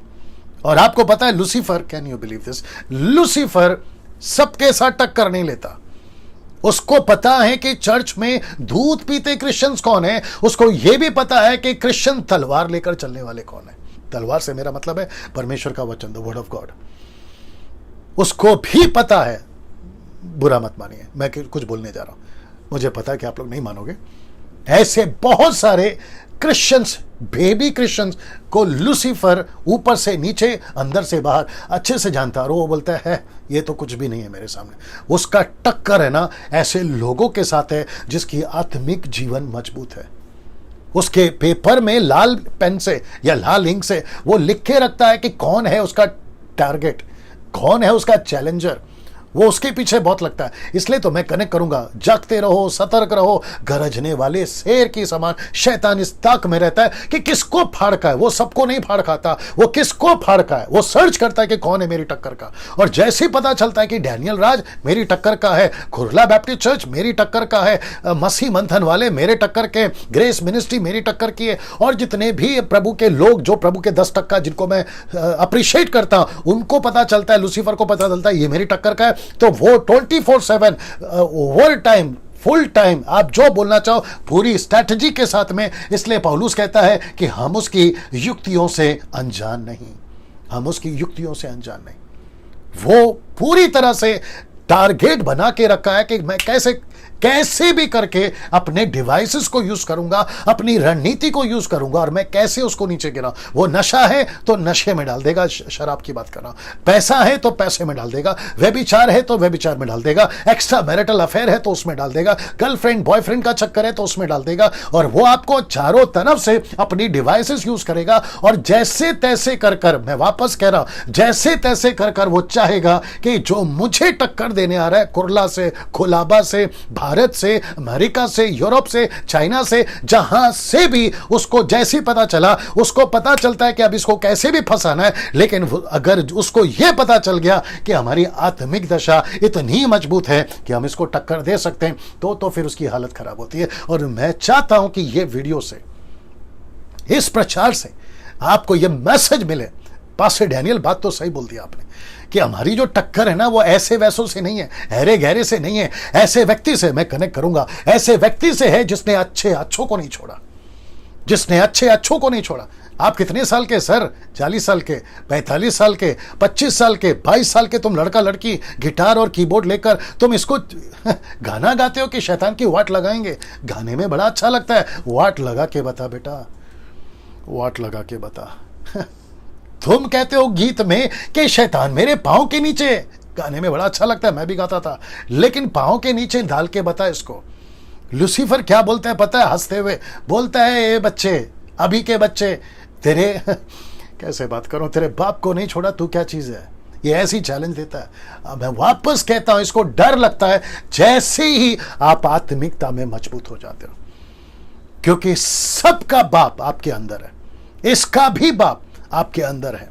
और आपको पता है Lucifer, can you believe this, Lucifer सबके साथ टक्कर नहीं लेता। उसको पता है कि चर्च में दूध पीते क्रिश्चियंस कौन है, उसको यह भी पता है कि क्रिश्चियन तलवार लेकर चलने वाले कौन है। तलवार से मेरा मतलब है परमेश्वर का वचन, द वर्ड ऑफ गॉड। उसको भी पता है, बुरा मत मानिए मैं कुछ बोलने जा रहा हूं, मुझे पता है कि आप लोग नहीं मानोगे। ऐसे बहुत सारे क्रिश्चियंस, बेबी क्रिश्चियंस को लूसीफर ऊपर से नीचे अंदर से बाहर अच्छे से जानता है। और वो बोलता है ये तो कुछ भी नहीं है मेरे सामने। उसका टक्कर है ना ऐसे लोगों के साथ है जिसकी आत्मिक जीवन मजबूत है। उसके पेपर में लाल पेन से या लाल इंक से वो लिख के रखता है कि कौन है उसका टारगेट, कौन है उसका चैलेंजर। वो उसके पीछे बहुत लगता है। इसलिए तो मैं कनेक्ट करूंगा, जागते रहो, सतर्क रहो, गरजने वाले शेर की समान शैतान इस ताक में रहता है कि किसको फाड़ का है। वो सबको नहीं फाड़ खाता, वो किसको फाड़ का है। वो सर्च करता है कि कौन है मेरी टक्कर का। और जैसे ही पता चलता है कि डैनियल राज मेरी टक्कर का है, खुरला बैप्टिस्ट चर्च मेरी टक्कर का है, मसीह मंथन वाले मेरे टक्कर के, ग्रेस मिनिस्ट्री मेरी टक्कर की है, और जितने भी प्रभु के लोग जो प्रभु के 10% जिनको मैं अप्रिशिएट करता हूं, उनको पता चलता है, लूसीफर को पता चलता है ये मेरी टक्कर का है, तो वो 24/7 ओवर टाइम, फुल टाइम आप जो बोलना चाहो पूरी स्ट्रैटेजी के साथ में। इसलिए पौलुस कहता है कि हम उसकी युक्तियों से अनजान नहीं, हम उसकी युक्तियों से अनजान नहीं। वो पूरी तरह से टारगेट बना के रखा है कि मैं कैसे कैसे भी करके अपने डिवाइसेस को यूज करूंगा, अपनी रणनीति को यूज करूंगा और मैं कैसे उसको नीचे गिरा। वो नशा है तो नशे में डाल देगा, शराब की बात कर रहा हूं, पैसा है तो पैसे में डाल देगा, व्यभिचार है तो व्यभिचार में डाल देगा, एक्स्ट्रा मैरिटल अफेयर है तो उसमें डाल देगा, गर्लफ्रेंड बॉयफ्रेंड का चक्कर है तो उसमें डाल देगा, और वो आपको चारों तरफ से अपनी डिवाइसेस यूज करेगा। और जैसे तैसे कर कर, मैं वापस कह रहा हूं, जैसे तैसे कर कर वो चाहेगा कि जो मुझे टक्कर देने आ रहा है, कुरला से, कुलाबा से, भारत से, अमेरिका से, यूरोप से, चाइना से, जहां से भी उसको जैसे पता चला, उसको पता चलता है कि अब इसको कैसे भी फंसाना है। लेकिन अगर उसको यह पता चल गया कि हमारी आत्मिक दशा इतनी मजबूत है कि हम इसको टक्कर दे सकते हैं, तो फिर उसकी हालत खराब होती है। और मैं चाहता हूं कि यह वीडियो से, इस प्रचार से आपको यह मैसेज मिले। पास्टर डैनियल, बात तो सही बोल दिया आपने कि हमारी जो टक्कर है ना, वो ऐसे वैसों से नहीं है, अहरे गहरे से नहीं है, ऐसे व्यक्ति से मैं कनेक्ट करूंगा, ऐसे व्यक्ति से है जिसने अच्छे अच्छों को नहीं छोड़ा, जिसने अच्छे अच्छों को नहीं छोड़ा। आप कितने साल के सर? 40 साल के, 45 साल के, 25 साल के, 22 साल के तुम लड़का लड़की गिटार और कीबोर्ड लेकर तुम इसको गाना गाते हो कि शैतान की वाट लगाएंगे। गाने में बड़ा अच्छा लगता है, वाट लगा के बता बेटा, वाट लगा के बता। तुम कहते हो गीत में कि शैतान मेरे पांव के नीचे, गाने में बड़ा अच्छा लगता है, मैं भी गाता था, लेकिन पांव के नीचे डाल के बता इसको। लूसीफर क्या बोलता है पता है? हंसते हुए बोलता है, ए बच्चे, अभी के बच्चे, तेरे कैसे बात करूं, तेरे बाप को नहीं छोड़ा, तू क्या चीज है? ये ऐसी चैलेंज देता है। अब मैं वापस कहता हूं, इसको डर लगता है जैसे ही आप आत्मिकता में मजबूत हो जाते हो, क्योंकि सबका बाप आपके अंदर है, इसका भी बाप आपके अंदर है।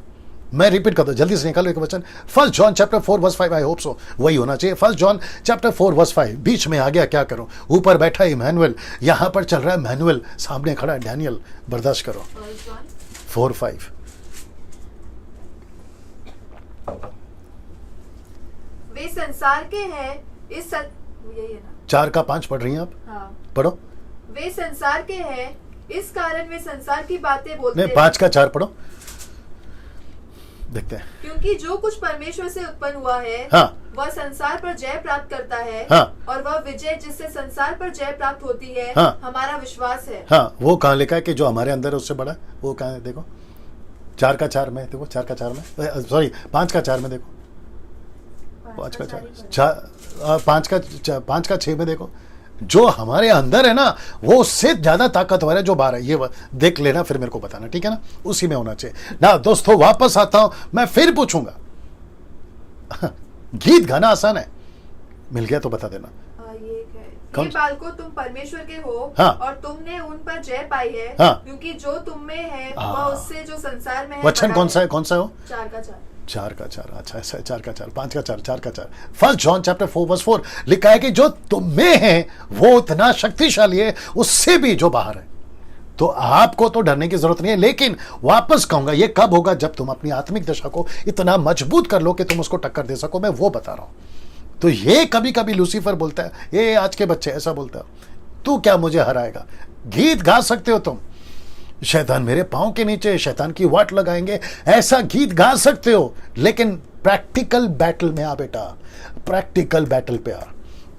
मैं रिपीट करता हूं, जल्दी से निकालो एक वचन, 1 John chapter 4 verse 5, I hope so वही होना चाहिए। 1 जॉन चैप्टर 4 वर्स 5, बीच में आ गया, क्या करूं? ऊपर बैठा इमैनुअल, यहां पर चल रहा है मैनुअल, सामने खड़ा है डैनियल, बर्दाश्त करो। 4:5 वे संसार के हैं, यही है ना? 4 का 5 पढ़ रही हैं आप? हाँ। पढ़ो। वे संसार के हैं, इस कारण वे संसार की बातें बोलते नहीं, 5 का 4 पढ़ो, देखते हैं। क्योंकि जो कुछ परमेश्वर से उत्पन्न हुआ है, हाँ, वह संसार पर जय प्राप्त करता है, हाँ, और वह विजय जिससे संसार पर जय प्राप्त होती है, हाँ, हमारा विश्वास है। हाँ, वो कहाँ लिखा है कि जो हमारे अंदर है उससे बड़ा? वो कहाँ है? देखो 4 का 4 में, देखो 4 का 4 में, सॉरी 5 का 4 में देखो, 5 का 4, 5 का 6 में देखो। जो हमारे अंदर है ना, वो उससे ज्यादा ताकतवर है जो बाहर है। ये देख लेना, फिर मेरे को बताना, ठीक है ना? उसी में होना चाहिए ना। दोस्तों वापस आता हूं, मैं फिर पूछूंगा, गीत गाना आसान है, मिल गया तो बता देना। ये बालको, तुम परमेश्वर के हो, हाँ, और तुमने उन पर जय पाई है, हाँ, क्योंकि जो तुम में है वह उससे जो संसार में है। वचन कौन सा है? कौन सा है वो? 4 का 4। 4 का 4, अच्छा ऐसा है, 4 का 4, 5 का 4, 4 का 4। 1 जॉन चैप्टर 4 वर्स 4 लिखा है कि जो तुम में है वो इतना शक्तिशाली है उससे भी जो बाहर है। तो आपको तो डरने की जरूरत नहीं है, लेकिन वापस कहूंगा, ये कब होगा? जब तुम अपनी आत्मिक दशा को इतना मजबूत कर लो कि तुम उसको टक्कर दे सको। मैं वो बता रहा हूं। तो ये कभी कभी लूसीफर बोलता है, ये आज के बच्चे ऐसा बोलता है, तू क्या मुझे हराएगा? गीत गा सकते हो तुम, शैतान मेरे पांव के नीचे, शैतान की वाट लगाएंगे, ऐसा गीत गा सकते हो, लेकिन प्रैक्टिकल बैटल में आ बेटा, प्रैक्टिकल बैटल पे आ।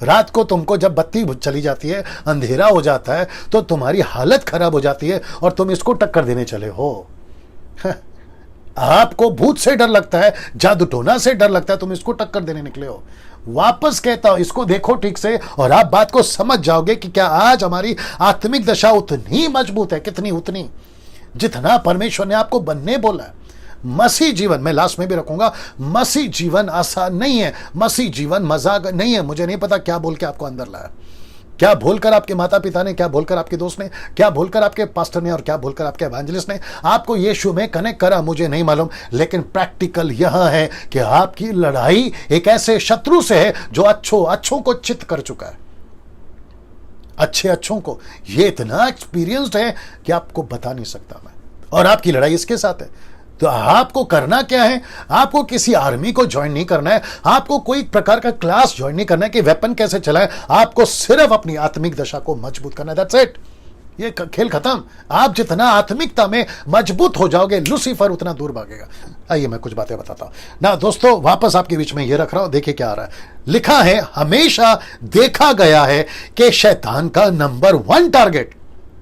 रात को तुमको जब बत्ती चली जाती है, अंधेरा हो जाता है, तो तुम्हारी हालत खराब हो जाती है और तुम इसको टक्कर देने चले हो। आपको भूत से डर लगता है, जादू टोना से डर लगता है, तुम इसको टक्कर देने निकले हो। वापस कहता हूं, इसको देखो ठीक से और आप बात को समझ जाओगे कि क्या आज हमारी आत्मिक दशा उतनी मजबूत है, कितनी उतनी जितना परमेश्वर ने आपको बनने बोला है। मसीह जीवन, मैं लास्ट में भी रखूंगा, मसीह जीवन आसान नहीं है, मसीह जीवन मजाक नहीं है। मुझे नहीं पता क्या बोल के आपको अंदर लाया, क्या बोलकर आपके माता पिता ने, क्या बोलकर आपके दोस्त ने, क्या बोलकर आपके पास्टर ने, और क्या बोलकर आपके एवेंजलिस्ट ने आपको यीशु में कनेक्ट करा, मुझे नहीं मालूम। लेकिन प्रैक्टिकल यह है कि आपकी लड़ाई एक ऐसे शत्रु से है जो अच्छों को चित कर चुका है, अच्छों को। ये इतना एक्सपीरियंस्ड है कि आपको बता नहीं सकता मैं। और आपकी लड़ाई इसके साथ है। तो आपको करना क्या है? आपको किसी आर्मी को ज्वाइन नहीं करना है, आपको कोई प्रकार का क्लास ज्वाइन नहीं करना है कि वेपन कैसे चलाएं। आपको सिर्फ अपनी आत्मिक दशा को मजबूत करना है, दैट्स इट। ये खेल खत्म। आप जितना आत्मिकता में मजबूत हो जाओगे, लूसीफर उतना दूर भागेगा। आइए मैं कुछ बातें बताता हूं ना दोस्तों, वापस आपके बीच में ये रख रहा हूं। देखिए क्या आ रहा है, लिखा है हमेशा देखा गया है कि शैतान का नंबर 1 टारगेट,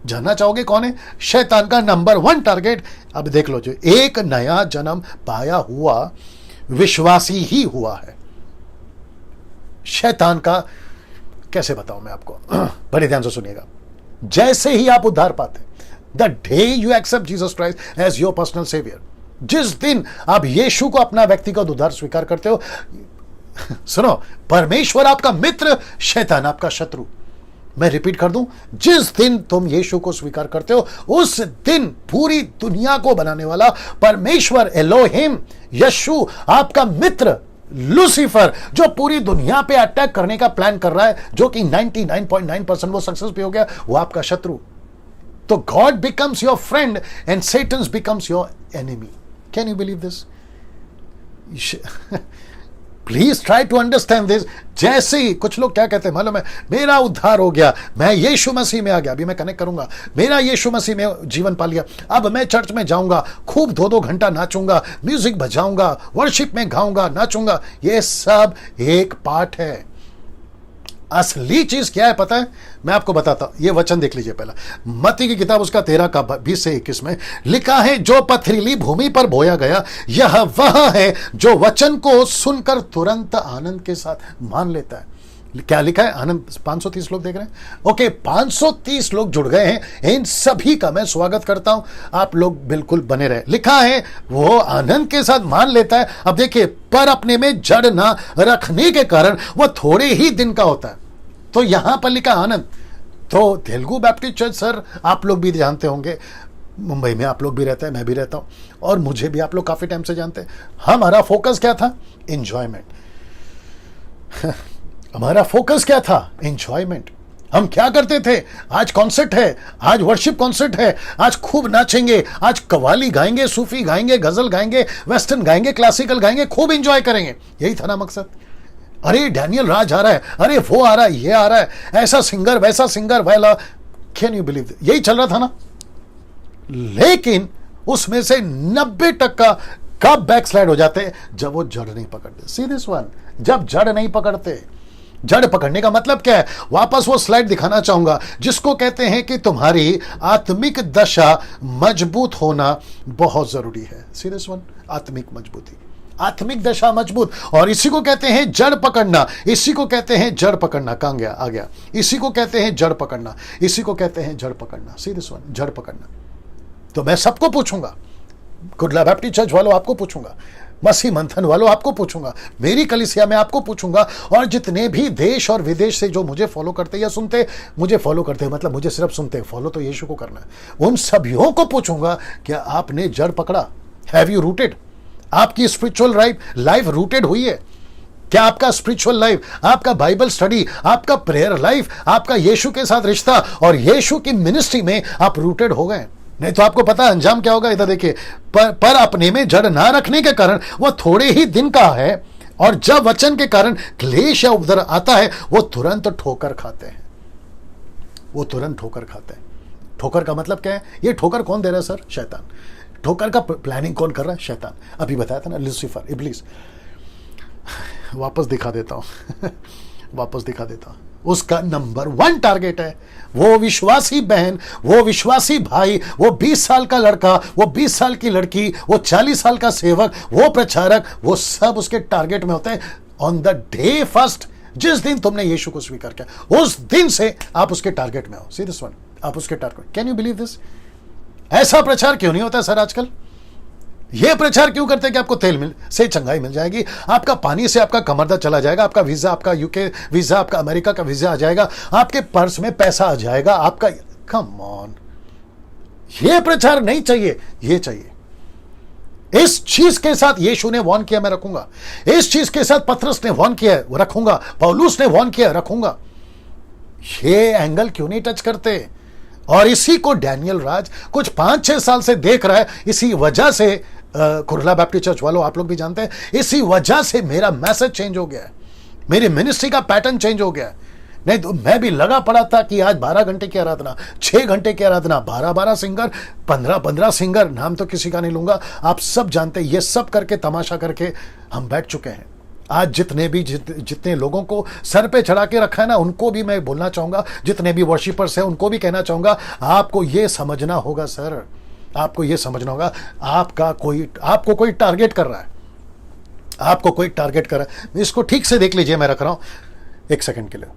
जानना चाहोगे कौन है शैतान का नंबर 1 टारगेट? अब देख लो, जो एक नया जन्म पाया हुआ विश्वासी ही हुआ है। शैतान का कैसे बताऊं मैं आपको, बड़े ध्यान से सुनिएगा। जैसे ही आप उद्धार पाते, the day you accept Jesus Christ as your personal saviour, जिस दिन आप यीशु को अपना व्यक्तिगत उद्धार स्वीकार करते हो, सुनो, परमेश्वर आपका मित्र, शैतान आपका शत्रु। मैं रिपीट कर दूं, जिस दिन तुम यीशु को स्वीकार करते हो, उस दिन पूरी दुनिया को बनाने वाला परमेश्वर एलोहिम यीशु आपका मित्र, लूसीफर जो पूरी दुनिया पे अटैक करने का प्लान कर रहा है, जो कि 99.9% वो सक्सेस भी हो गया, वो आपका शत्रु। तो God becomes your friend and Satan becomes your enemy. Can you believe this? Please try to understand this. जैसे ही कुछ लोग क्या कहते हैं मालूम है, मेरा उद्धार हो गया, मैं यीशु मसीह में आ गया, अभी मैं कनेक्ट करूंगा, मेरा यीशु मसीह में जीवन पा लिया, अब मैं चर्च में जाऊंगा, खूब 2-2 घंटा नाचूंगा, म्यूजिक बजाऊंगा, वर्शिप में गाऊंगा, नाचूंगा। ये सब एक पार्ट है। असली चीज क्या है पता है? मैं आपको बताता हूं, ये वचन देख लीजिए पहला, मत्ती की किताब उसका 13 का 20 से 21 में लिखा है, जो पथरीली भूमि पर बोया गया, यह वह है जो वचन को सुनकर तुरंत आनंद के साथ मान लेता है। क्या लिखा है? आनंद। 530 लोग देख रहे हैं, ओके, 530 लोग जुड़ गए हैं। इन सभी का मैं स्वागत करता हूं, आप लोग बिल्कुल बने रहे। लिखा है वो आनंद के साथ मान लेता है। अब देखिए, पर अपने में जड़ ना रखने के कारण वह थोड़े ही दिन का होता है। तो यहां पर लिखा आनंद। तो तेलुगु बैप्टिस्ट चर्च, सर आप लोग भी जानते होंगे, मुंबई में आप लोग भी रहते हैं, मैं भी रहता हूं, और मुझे भी आप लोग काफी टाइम से जानते हैं। हमारा फोकस क्या था? एंजॉयमेंट। हमारा फोकस क्या था? एंजॉयमेंट। हम क्या करते थे? आज कॉन्सर्ट है, आज वर्शिप कॉन्सर्ट है, आज खूब नाचेंगे, आज कव्वाली गाएंगे, सूफी गाएंगे, गजल गाएंगे, वेस्टर्न गाएंगे, क्लासिकल गाएंगे, खूब एंजॉय करेंगे। यही था ना मकसद? अरे डैनियल राज आ रहा है, अरे वो आ रहा है, ये आ रहा है, ऐसा सिंगर, वैसा सिंगर, वाला। Can you believe? यही चल रहा था ना। लेकिन उसमें से 90% कब बैकस्लाइड हो जाते हैं? जब वो जड़ नहीं पकड़ते। सी दिस वन, जब जड़ नहीं पकड़ते। जड़ पकड़ने का मतलब क्या है? वापस वो स्लाइड दिखाना चाहूंगा, जिसको कहते हैं कि तुम्हारी आत्मिक दशा मजबूत होना बहुत जरूरी है। सी दिस वन, आत्मिक मजबूती, आत्मिक दशा मजबूत, और इसी को कहते हैं जड़ पकड़ना। इसी को कहते हैं जड़ पकड़ना। कहां गया? आ गया। इसी को कहते हैं जड़ पकड़ना, इसी को कहते हैं जड़ पकड़ना। सी दिस वन, जड़ पकड़ना। तो मैं सबको पूछूंगा, कुडला बैप्टिस्ट चर्च वालों आपको पूछूंगा, मसीह मंथन वालों आपको पूछूंगा, मेरी कलीसिया में आपको पूछूंगा, और जितने भी देश और विदेश से जो मुझे फॉलो करते या सुनते, मुझे फॉलो करते हैं मतलब मुझे सिर्फ सुनते हैं, फॉलो तो यीशु को करना है, उन सभियों को पूछूंगा, क्या आपने जड़ पकड़ा? Have you rooted? आपकी स्पिरिचुअल लाइफ रूटेड हुई है क्या? आपका स्पिरिचुअल लाइफ, आपका बाइबल स्टडी, आपका प्रेयर लाइफ, आपका यीशु के साथ रिश्ता और यीशु की मिनिस्ट्री में आप रूटेड हो गए? नहीं तो आपको पता है अंजाम क्या होगा। इधर देखिए, पर अपने में जड़ ना रखने के कारण वह थोड़े ही दिन का है, और जब वचन के कारण क्लेश या उपद्रव आता है, वो तुरंत ठोकर खाते हैं। वो तुरंत ठोकर खाते हैं। ठोकर का मतलब क्या है? ये ठोकर कौन दे रहा है सर? शैतान। ठोकर का प्लानिंग कौन कर रहा है? शैतान। अभी बताया था ना, लूसीफर, इब्लीस। वापस दिखा देता हूं वापस दिखा देता हूं। उसका नंबर 1 टारगेट है वो विश्वासी बहन, वो विश्वासी भाई, वो 20 साल का लड़का, वो 20 साल की लड़की, वो 40 साल का सेवक, वो प्रचारक, वो सब उसके टारगेट में होते हैं। ऑन द डे फर्स्ट, जिस दिन तुमने यीशु को स्वीकार किया, उस दिन से आप उसके टारगेट में हो। सी दिस वन, आप उसके target. Can you believe this? ऐसा प्रचार क्यों नहीं होता सर आजकल? यह प्रचार क्यों करते हैं कि आपको तेल से चंगाई मिल जाएगी, आपका पानी से आपका कमरदा चला जाएगा, आपका वीजा, आपका यूके वीजा, आपका अमेरिका का वीजा आ जाएगा, आपके पर्स में पैसा आ जाएगा, आपका। कम ऑन, यह प्रचार नहीं चाहिए, यह चाहिए। इस चीज के साथ यीशु ने वार्न किया, मैं रखूंगा। इस चीज के साथ पतरस ने वार्न किया, रखूंगा। पौलुस ने वार्न किया, रखूंगा। ये एंगल क्यों नहीं टच करते? और इसी को डैनियल राज कुछ 5-6 साल से देख रहा है। इसी वजह से कुरला बैप्टिस्ट चर्च वालों, आप लोग भी जानते हैं, इसी वजह से मेरा मैसेज चेंज हो गया है, मेरी मिनिस्ट्री का पैटर्न चेंज हो गया है। नहीं तो मैं भी लगा पड़ा था कि आज 12 घंटे की आराधना, 6 घंटे की आराधना, 12-12 सिंगर, 15-15 सिंगर, नाम तो किसी का नहीं लूंगा, आप सब जानते हैं। ये सब करके तमाशा करके हम बैठ चुके हैं। आज जितने लोगों को सर पे चढ़ा के रखा है ना, उनको भी मैं बोलना चाहूंगा, जितने भी वर्शिपर्स हैं उनको भी कहना चाहूंगा, आपको ये समझना होगा सर, आपको ये समझना होगा, आपको कोई टारगेट कर रहा है, आपको कोई टारगेट कर रहा है। इसको ठीक से देख लीजिए, मैं रख रहा हूं 1 सेकंड के लिए।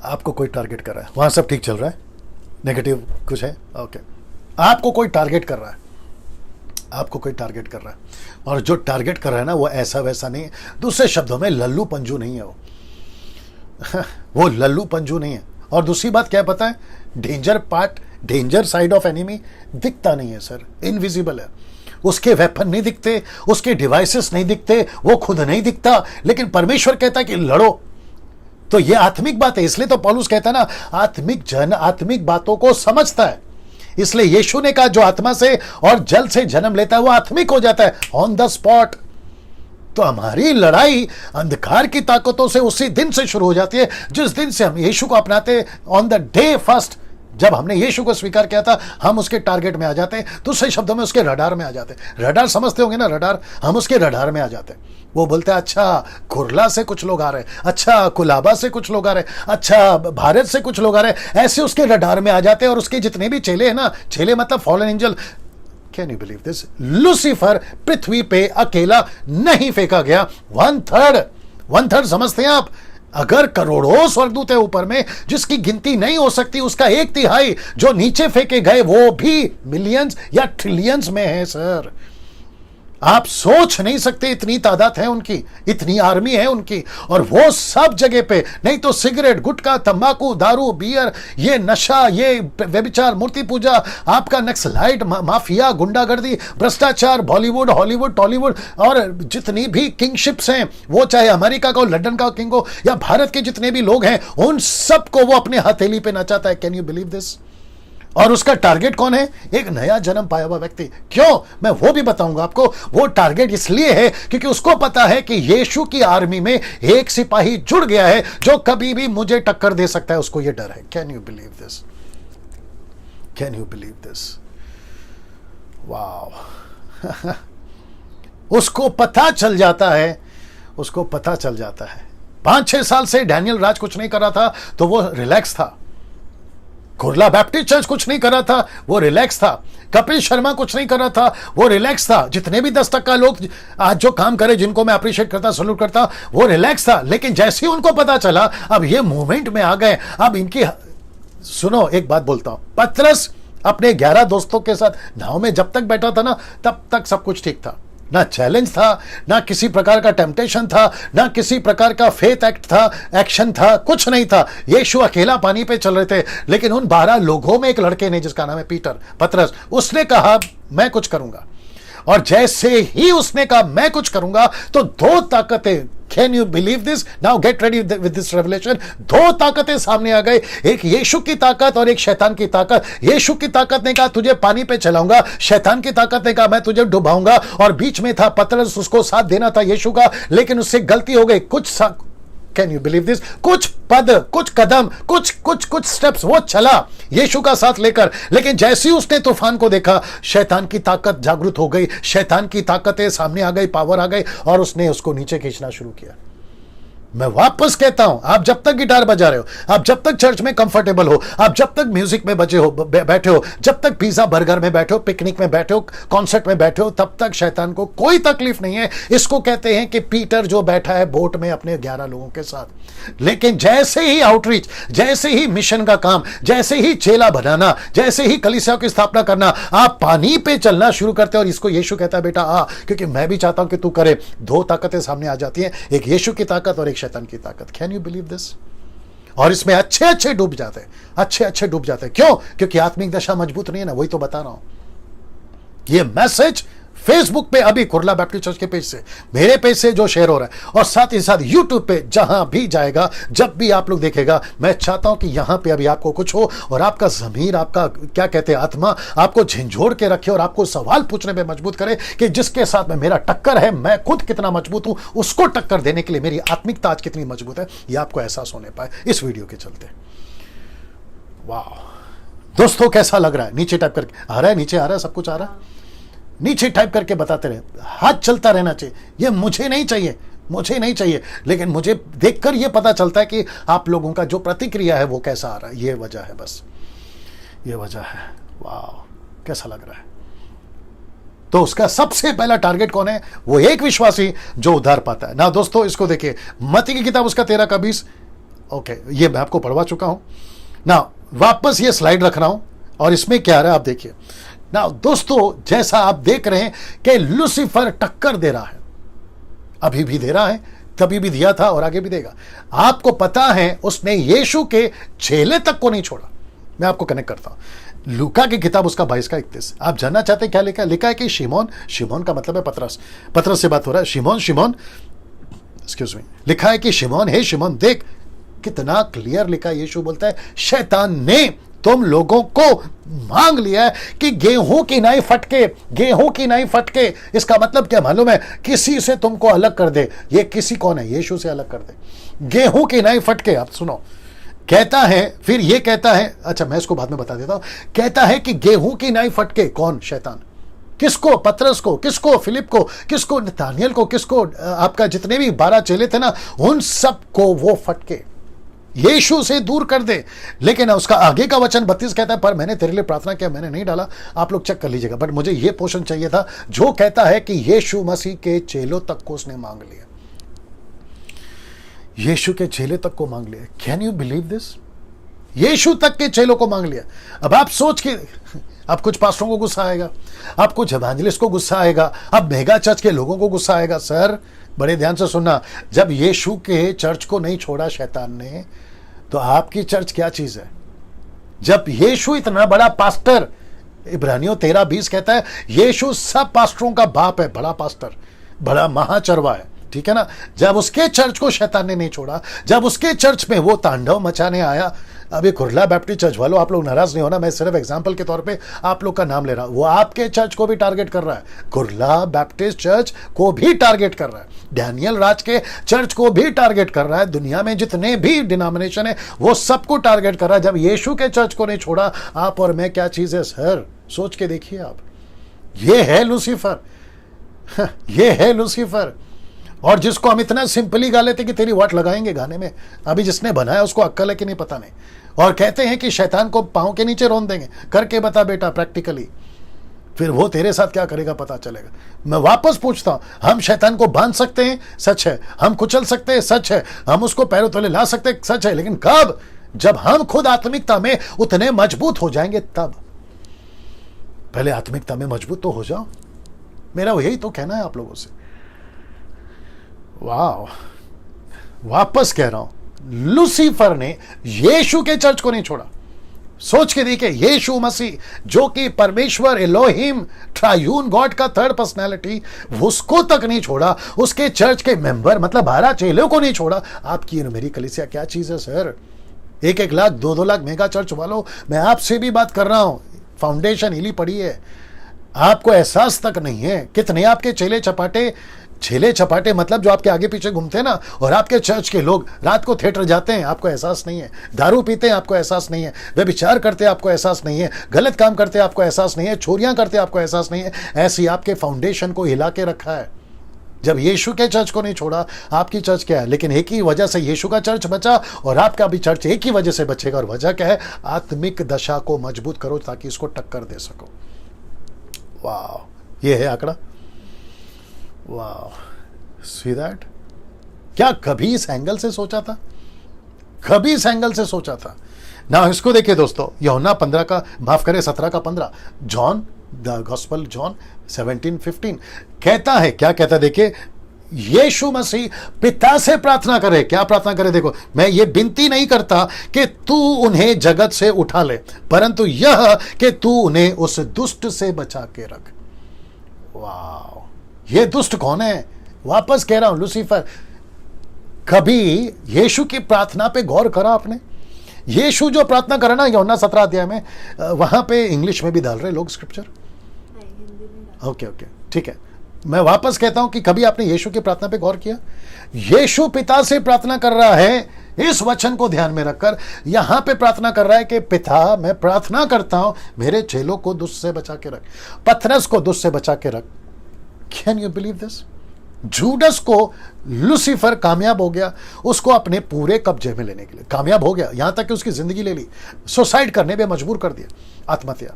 आपको कोई टारगेट कर रहा है, वहां सब ठीक चल रहा है, नेगेटिव कुछ है, ओके। आपको कोई टारगेट कर रहा है, आपको कोई टारगेट कर रहा है, और जो टारगेट कर रहा है ना, वो ऐसा वैसा नहीं है। दूसरे शब्दों में लल्लू पंजू नहीं है वो लल्लू पंजू नहीं है। और दूसरी बात क्या पता है, डेंजर साइड ऑफ एनिमी दिखता नहीं है सर, इनविजिबल है। उसके वेपन नहीं दिखते, उसके डिवाइसेस नहीं दिखते, वो खुद नहीं दिखता, लेकिन परमेश्वर कहता है कि लड़ो। तो ये आत्मिक बात है, इसलिए तो पौलुस कहता है ना, आत्मिक बातों को समझता है। इसलिए यीशु ने कहा, जो आत्मा से और जल से जन्म लेता है वो आत्मिक हो जाता है ऑन द स्पॉट। तो हमारी लड़ाई अंधकार की ताकतों से उसी दिन से शुरू हो जाती है जिस दिन से हम यीशु को अपनाते, ऑन द डे फर्स्ट। जब हमने यीशु को स्वीकार किया था, हम उसके टारगेट में आ जाते हैं, दूसरे शब्दों में उसके रडार में आ जाते हैं। रडार समझते होंगे ना, रडार, हम उसके रडार में आ जाते हैं। वो बोलते हैं, अच्छा कुरला से कुछ लोग आ रहे हैं, अच्छा कुलाबा से कुछ लोग आ रहे हैं, अच्छा भारत से कुछ लोग आ रहे हैं, ऐसे उसके रडार में आ जाते हैं। और उसके जितने भी चेले हैं ना, चेले मतलब fallen angel, can you believe this, Lucifer पृथ्वी पे अकेला नहीं फेंका गया। 1/3 समझते हैं आप? अगर करोड़ों स्वर्गदूत है ऊपर में, जिसकी गिनती नहीं हो सकती, उसका 1/3 जो नीचे फेंके गए वो भी मिलियंस या ट्रिलियंस में है सर। आप सोच नहीं सकते, इतनी तादाद है उनकी, इतनी आर्मी है उनकी, और वो सब जगह पे। नहीं तो सिगरेट, गुटखा, तंबाकू, दारू, बियर, ये नशा, ये व्यभिचार, मूर्ति पूजा, आपका नक्सलाइट, माफिया, गुंडागर्दी, भ्रष्टाचार, बॉलीवुड, हॉलीवुड, टॉलीवुड, और जितनी भी किंगशिप्स हैं, वो चाहे अमेरिका का हो, लंदन का किंग हो, या भारत के जितने भी लोग हैं, उन सबको वो अपने हथेली पे नचाता है। Can you believe this? और उसका टारगेट कौन है? एक नया जन्म पाया हुआ व्यक्ति। क्यों? मैं वो भी बताऊंगा आपको। वो टारगेट इसलिए है क्योंकि उसको पता है कि यीशु की आर्मी में एक सिपाही जुड़ गया है जो कभी भी मुझे टक्कर दे सकता है। उसको ये डर है। Can you believe this? Can you believe this? वाह। उसको पता चल जाता है, उसको पता चल जाता है। 5-6 साल से डैनियल राज कुछ नहीं कर रहा था तो वो रिलैक्स था। कुरला बैप्टिस्ट चर्च कुछ नहीं कर रहा था, वो रिलैक्स था। कपिल शर्मा कुछ नहीं कर रहा था, वो रिलैक्स था। जितने भी 10% लोग आज जो काम करे, जिनको मैं अप्रिशिएट करता, सल्यूट करता, वो रिलैक्स था। लेकिन जैसे ही उनको पता चला अब ये मूवमेंट में आ गए, अब इनकी, सुनो एक बात बोलता हूं, पतरस अपने 11 दोस्तों के साथ नाव में जब तक बैठा था ना, तब तक सब कुछ ठीक था। ना चैलेंज था, ना किसी प्रकार का टेम्पटेशन था, ना किसी प्रकार का फेथ एक्ट था, एक्शन था, कुछ नहीं था। यीशु अकेला पानी पे चल रहे थे। लेकिन उन 12 लोगों में एक लड़के ने, जिसका नाम है पतरस, उसने कहा मैं कुछ करूंगा। और जैसे ही उसने कहा मैं कुछ करूंगा, तो 2 ताकतें, can you believe this? Now get ready with this revelation. 2 ताकतें सामने आ गई, एक यीशु की ताकत और एक शैतान की ताकत। यीशु की ताकत ने कहा तुझे पानी पे चलाऊंगा, शैतान की ताकत ने कहा मैं तुझे डुबाऊंगा। और बीच में था पतरस, उसको साथ देना था यीशु का, लेकिन उससे गलती हो गई। Can you believe this? कुछ पद, कुछ कदम, कुछ स्टेप्स वो चला यीशु का साथ लेकर, लेकिन जैसे ही उसने तूफान को देखा, शैतान की ताकत जागृत हो गई, शैतान की ताकतें सामने आ गई, पावर आ गई, और उसने उसको नीचे खींचना शुरू किया। मैं वापस कहता हूं, आप जब तक गिटार बजा रहे हो, आप जब तक चर्च में कंफर्टेबल हो, आप जब तक म्यूजिक में बैठे हो, जब तक पिज्जा बर्गर में बैठे हो, पिकनिक में बैठे हो, कॉन्सर्ट में बैठे हो, तब तक शैतान को कोई तकलीफ नहीं है। इसको कहते हैं कि पीटर जो बैठा है बोट में अपने 11 लोगों के साथ। लेकिन जैसे ही आउटरीच, जैसे ही मिशन का काम, जैसे ही चेला बनाना, जैसे ही कलीसिया की स्थापना करना, आप पानी पे चलना शुरू करते हो। और इसको यीशु कहता है बेटा आ, क्योंकि मैं भी चाहता हूं कि तू करे। 2 ताकतें सामने आ जाती हैं, एक यीशु की ताकत और एक शैतान की ताकत। Can you believe this? और इसमें अच्छे डूब जाते हैं, अच्छे डूब जाते हैं। क्यों? क्योंकि आत्मिक दशा मजबूत नहीं है ना। वही तो बता रहा हूं। ये मैसेज फेसबुक पे अभी कुरला बैप्टिस्ट चर्च के पेज से, मेरे पेज से जो शेयर हो रहा है, और साथ ही साथ यूट्यूब पे जहां भी जाएगा, जब भी आप लोग देखेगा, मैं चाहता हूं कि यहां पे अभी आपको कुछ हो और आपका ज़मीर, आपका क्या कहते हैं आत्मा, आपको झिंझोड़ के रखे और आपको सवाल पूछने में मजबूत करे कि जिसके साथ में मेरा टक्कर है, मैं खुद कितना मजबूत हूं, उसको टक्कर देने के लिए मेरी आत्मिकता आज कितनी मजबूत है, यह आपको एहसास होने पाए इस वीडियो के चलते। वाह दोस्तों, कैसा लग रहा है? नीचे टाइप करके आ रहा है, नीचे आ रहा है, सब कुछ आ रहा है, नीचे टाइप करके बताते रहे, हाथ चलता रहना चाहिए। ये मुझे नहीं चाहिए, मुझे नहीं चाहिए, लेकिन मुझे देखकर ये पता चलता है कि आप लोगों का जो प्रतिक्रिया है वो कैसा आ रहा है। ये वजह है, बस ये वजह है। वाह, कैसा लग रहा है? तो उसका सबसे पहला टारगेट कौन है? वो एक विश्वासी जो उद्धार पाता है ना। दोस्तों इसको देखिए, मत्ती की किताब उसका 13 का 20, ओके, ये मैं आपको पढ़वा चुका हूं ना। वापस ये स्लाइड रख रहा हूं और इसमें क्या आ रहा है आप देखिए ना। दोस्तों जैसा आप देख रहे हैं कि लूसीफर टक्कर दे रहा है, अभी भी दे रहा है, कभी भी दिया था और आगे भी देगा। आपको पता है उसने यीशु के चेले तक को नहीं छोड़ा। मैं आपको कनेक्ट करता हूं, लूका की किताब उसका 22 का 31। आप जानना चाहते हैं क्या लिखा है? लिखा है कि शिमोन, शिमोन का मतलब है पतरस, पतरस से बात हो रहा है। शिमोन, शिमोन, एक्सक्यूज मी, लिखा है कि शिमोन, हे शिमोन, देख कितना क्लियर लिखा है। यीशु बोलता है शैतान ने तुम लोगों को मांग लिया है कि गेहूं की नाई फटके, गेहूं की नाई फटके। इसका मतलब क्या मालूम है? किसी से तुमको अलग कर दे। ये किसी कौन है? यीशु से अलग कर दे। गेहूं की नाई फटके। आप सुनो, कहता है, फिर ये कहता है, अच्छा मैं इसको बाद में बता देता हूं। कहता है कि गेहूं की नाई फटके। कौन? शैतान। किसको? पतरस को। किसको? फिलिप को। किसको? नतानियल को। किसको? आपका जितने भी 12 चेले थे ना, उन सबको वो फटके यीशु से दूर कर दे। लेकिन उसका आगे का वचन 32 कहता है, पर मैंने तेरे लिए प्रार्थना किया, मैंने नहीं डाला। आप लोग चेक कर लीजिएगा, बट मुझे यह पोर्शन चाहिए था जो कहता है कि यीशु मसीह के चेलों तक को उसने मांग लिया। यीशु के चेले तक को मांग लिया। Can you believe this? यीशु तक के चेलों को मांग लिया। अब आप सोच के, अब कुछ पास्टरों को गुस्सा आएगा, अब कुछ एवेंजलिस्ट को गुस्सा आएगा, अब मेगा चर्च के लोगों को गुस्सा आएगा। सर बड़े ध्यान से सुनना, जब यीशु के चर्च को नहीं छोड़ा शैतान ने, तो आपकी चर्च क्या चीज है? जब यीशु इतना बड़ा पास्टर, इब्रानियों 13:20 कहता है यीशु सब पास्टरों का बाप है, बड़ा पास्टर, बड़ा महाचरवा है, ठीक है ना। जब उसके चर्च को शैतान ने नहीं छोड़ा, जब उसके चर्च में वो तांडव मचाने आया। अभी कुरला बैप्टिस्ट चर्च वालों, आप लोग नाराज नहीं होना, मैं सिर्फ एग्जांपल के तौर पे आप लोग का नाम ले रहा हूं। वो आपके चर्च को भी टारगेट कर रहा है, कुरला बैप्टिस्ट चर्च को भी टारगेट कर रहा है, डैनियल राज के चर्च को भी टारगेट कर रहा है, दुनिया में जितने भी डिनोमिनेशन है वो सबको टारगेट कर रहा है। जब यीशु के चर्च को नहीं छोड़ा, आप और मैं क्या चीज है सर? सोच के देखिए आप। ये है लूसीफर, ये है लूसीफर। और जिसको हम इतना सिंपली गा लेते कि तेरी वाट लगाएंगे गाने में, अभी जिसने बनाया उसको अक्ल है कि नहीं पता नहीं। और कहते हैं कि शैतान को पांव के नीचे रोन देंगे। करके बता बेटा प्रैक्टिकली, फिर वो तेरे साथ क्या करेगा पता चलेगा। मैं वापस पूछता हूं, हम शैतान को बांध सकते हैं, सच है। हम कुचल सकते हैं, सच है। हम उसको पैरों तले ला सकते हैं, सच है। लेकिन कब? जब हम खुद आत्मिकता में उतने मजबूत हो जाएंगे तब। पहले आत्मिकता में मजबूत तो हो जाओ, मेरा यही तो कहना है आप लोगों से। वाह, वापस कह रहा हूं, लूसीफर ने यीशु के चर्च को नहीं छोड़ा। सोच के देखिए, यीशु मसीह जो कि परमेश्वर एलोहिम ट्रायून गॉड का थर्ड पर्सनैलिटी, उसको तक नहीं छोड़ा। उसके चर्च के मेंबर मतलब 12 चेलों को नहीं छोड़ा। आपकी मेरी कलीसिया क्या चीज है sir? 1-1 lakh 2-2 lakh mega church वालों, मैं आपसे भी बात कर रहा हूं। फाउंडेशन हिली पड़ी है, आपको एहसास तक नहीं है। कितने आपके चेले चपाटे, छेले छपाटे मतलब जो आपके आगे पीछे घूमते हैं ना, और आपके चर्च के लोग रात को थिएटर जाते हैं, आपको एहसास नहीं है। दारू पीते हैं, आपको एहसास नहीं है। व्यभिचार करते हैं, आपको एहसास नहीं है। गलत काम करते हैं, आपको एहसास नहीं है। चोरियां करते हैं, आपको एहसास नहीं है। ऐसी आपके फाउंडेशन को हिला के रखा है। जब यीशु के चर्च को नहीं छोड़ा, आपकी चर्च क्या है? लेकिन एक ही वजह से यीशु का चर्च बचा और आपका भी चर्च एक ही वजह से बचेगा। और वजह क्या है? आत्मिक दशा को मजबूत करो ताकि इसको टक्कर दे सको। वाह, ये है आंकड़ा। वाह, सी दैट। क्या कभी इस एंगल से सोचा था? कभी इस एंगल से सोचा था ना। इसको देखिए दोस्तों, यूहन्ना 15 का, माफ करें 17 का 15, जॉन द गॉस्पेल जॉन 17:15 कहता है, क्या कहता है देखिए, यीशु मसीह पिता से प्रार्थना करे। क्या प्रार्थना करे? देखो, मैं ये विनती नहीं करता कि तू उन्हें जगत से उठा ले, परंतु यह कि तू उन्हें उस दुष्ट से बचा के रख। वाह, ये दुष्ट कौन है? वापस कह रहा हूं, लूसीफर। कभी यीशु की प्रार्थना पे गौर करा आपने? यीशु जो प्रार्थना करा ना यूहन्ना 17 अध्याय में, वहां पे इंग्लिश में भी डाल रहे लोग स्क्रिप्चर। नहीं, हिंदी में डाल। ओके ओके, ठीक है। मैं वापस कहता हूं कि कभी आपने यीशु की प्रार्थना पे गौर किया? यीशु पिता से प्रार्थना कर रहा है, इस वचन को ध्यान में रखकर यहां पे प्रार्थना कर रहा है कि पिता, मैं प्रार्थना करता हूं मेरे चेलों को दुष्ट से बचा के रख, पतरस को दुष्ट से बचा के रख। Can you believe this? Judas को लूसीफर कामयाब हो गया, उसको अपने पूरे कब्जे में लेने के लिए कामयाब हो गया, यहां तक कि उसकी जिंदगी ले ली, सुसाइड करने पे मजबूर कर दिया, आत्महत्या।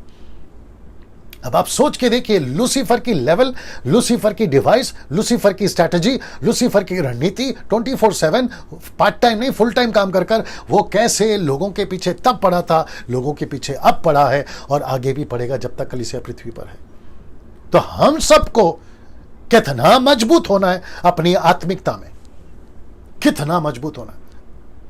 अब आप सोच के देखिए, लूसीफर की लेवल, लूसीफर की डिवाइस, लूसीफर की स्ट्रैटेजी, लूसीफर की रणनीति, 24/7 पार्ट टाइम नहीं फुल टाइम काम कर कर वो कैसे लोगों के पीछे तब पड़ा था, लोगों के पीछे अब पड़ा है और आगे भी पड़ेगा जब तक कलीसिया पृथ्वी पर है। तो हम सबको कितना मजबूत होना है अपनी आत्मिकता में, कितना मजबूत होना है।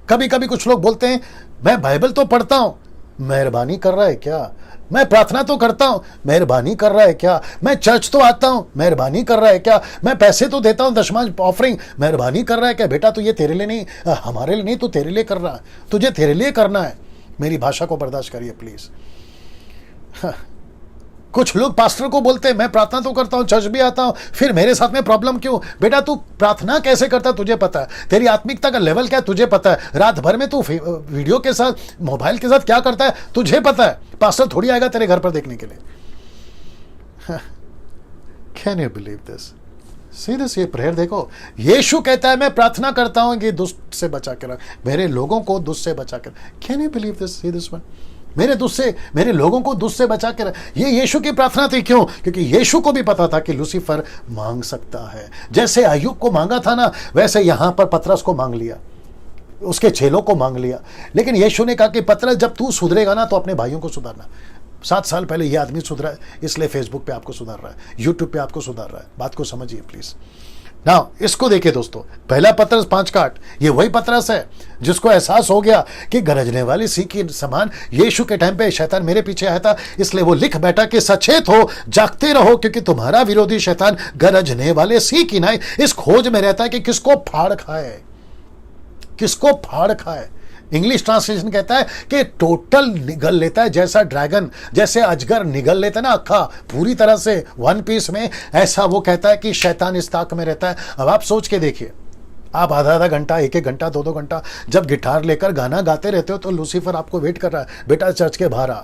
कभी कभी कुछ लोग बोलते हैं, मैं बाइबल तो पढ़ता हूं, मेहरबानी कर रहा है क्या? मैं प्रार्थना तो करता हूं, मेहरबानी कर रहा है क्या? मैं चर्च तो आता हूं, मेहरबानी कर रहा है क्या? मैं पैसे तो देता हूं, दशमांश ऑफरिंग, मेहरबानी कर रहा है क्या? बेटा, तो ये तेरे लिए नहीं, हमारे लिए नहीं, तो तेरे लिए कर रहा है, तुझे तेरे लिए करना है। मेरी भाषा को बर्दाश्त करिए प्लीज। कुछ लोग पास्टर को बोलते हैं, मैं प्रार्थना तो करता हूं, चर्च भी आता हूं, फिर मेरे साथ में प्रॉब्लम क्यों? बेटा, तू प्रार्थना कैसे करता है तुझे पता है, तेरी आत्मिकता का लेवल क्या है तुझे पता है, रात भर में तू वीडियो के साथ, मोबाइल के साथ क्या करता है तुझे पता है। पास्टर थोड़ी आएगा तेरे घर पर देखने के लिए। Can you believe this? See this, ये प्रेयर देखो, यीशु कहता है मैं प्रार्थना करता हूं कि दुष्ट से बचा के रख, मेरे लोगों को दुष्ट से बचा कर। Can you believe this? See this one, मेरे लोगों को दुष्ट से बचा के रख। ये यीशु की प्रार्थना थी। क्यों? क्योंकि यीशु को भी पता था कि लूसीफर मांग सकता है, जैसे अय्यूब को मांगा था ना, वैसे यहां पर पतरस को मांग लिया, उसके चेलों को मांग लिया। लेकिन यीशु ने कहा कि पतरस, जब तू सुधरेगा ना तो अपने भाइयों को सुधारना। 7 साल पहले ये आदमी सुधरा है, इसलिए फेसबुक पे आपको सुधार रहा है, यूट्यूब पे आपको सुधार रहा है। बात को समझिए प्लीज। ना इसको देखिए दोस्तों, पहला पतरस 5:8, ये वही पतरस है जिसको एहसास हो गया कि गरजने वाली सी के समान यीशु के टाइम पे शैतान मेरे पीछे आया था, इसलिए वो लिख बैठा कि सचेत हो, जागते रहो, क्योंकि तुम्हारा विरोधी शैतान गरजने वाले सी की नाई इस खोज में रहता है कि किसको फाड़ खाए, किसको फाड़ खाए। इंग्लिश ट्रांसलेशन कहता है कि टोटल निगल लेता है, जैसा ड्रैगन, जैसे अजगर निगल लेता है ना अखा पूरी तरह से वन पीस में, ऐसा वो कहता है कि शैतान इस ताक में रहता है। अब आप सोच के देखिए, आप आधा घंटा, 1 घंटा, 2 घंटा जब गिटार लेकर गाना गाते रहते हो तो लूसीफर आपको वेट कर रहा है, बेटा चर्च के बाहर आ,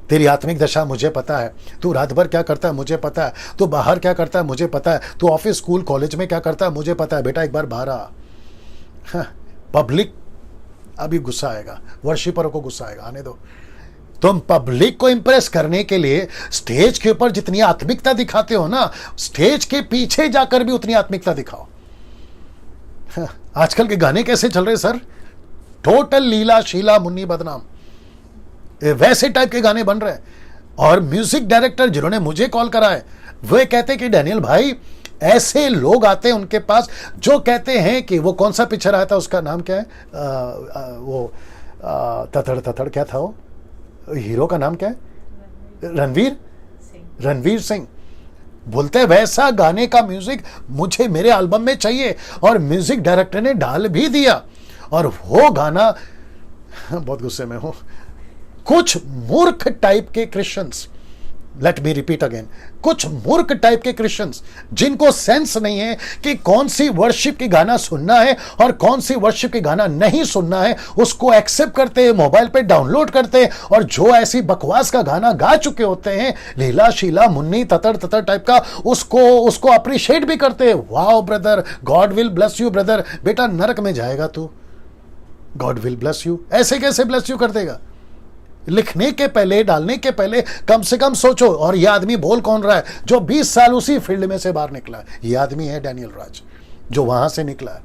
तेरी आत्मिक दशा मुझे पता है, तू रात भर क्या करता है मुझे पता है, तू बाहर क्या करता है मुझे पता है, तू ऑफिस स्कूल कॉलेज में क्या करता है मुझे पता है, बेटा एक बार बाहर आ। पब्लिक अभी गुस्सा आएगा, वर्शिपरों को गुस्सा आएगा, आने दो। तुम पब्लिक को इंप्रेस करने के लिए स्टेज के ऊपर जितनी आत्मिकता दिखाते हो ना, स्टेज के पीछे जाकर भी उतनी आत्मिकता दिखाओ। आजकल के गाने कैसे चल रहे सर? टोटल लीला शीला मुन्नी बदनाम, वैसे टाइप के गाने बन रहे हैं। और म्यूजिक डायरेक्टर जिन्होंने मुझे कॉल करा है, वे कहते कि डैनियल भाई, ऐसे लोग आते हैं उनके पास जो कहते हैं कि वो कौन सा पिक्चर आया था, उसका नाम क्या है, तथड़ तथड़, क्या था वो हीरो का नाम क्या है? रणवीर सिंह। बोलते हैं वैसा गाने का म्यूजिक मुझे मेरे एल्बम में चाहिए, और म्यूजिक डायरेक्टर ने डाल भी दिया। और वो गाना, बहुत गुस्से में हूं, कुछ मूर्ख टाइप के Christians, let me repeat again, कुछ मूर्ख टाइप के क्रिश्चियंस जिनको सेंस नहीं है कि कौन सी वर्शिप की गाना सुनना है और कौन सी वर्शिप की गाना नहीं सुनना है, उसको एक्सेप्ट करते हैं, मोबाइल पे डाउनलोड करते हैं, और जो ऐसी बकवास का गाना गा चुके होते हैं, लीला शीला मुन्नी ततर ततर टाइप का, उसको अप्रिशिएट भी करते हैं। Wow brother, God will bless you brother, बेटा नरक में जाएगा तू, गॉड विल ब्लेस यू। ऐसे कैसे ब्लेस यू कर देगा? लिखने के पहले, डालने के पहले कम से कम सोचो। और यह आदमी बोल कौन रहा है? जो 20 साल उसी फील्ड में से बाहर निकला है। यह आदमी है डैनियल राज, जो वहां से निकला है।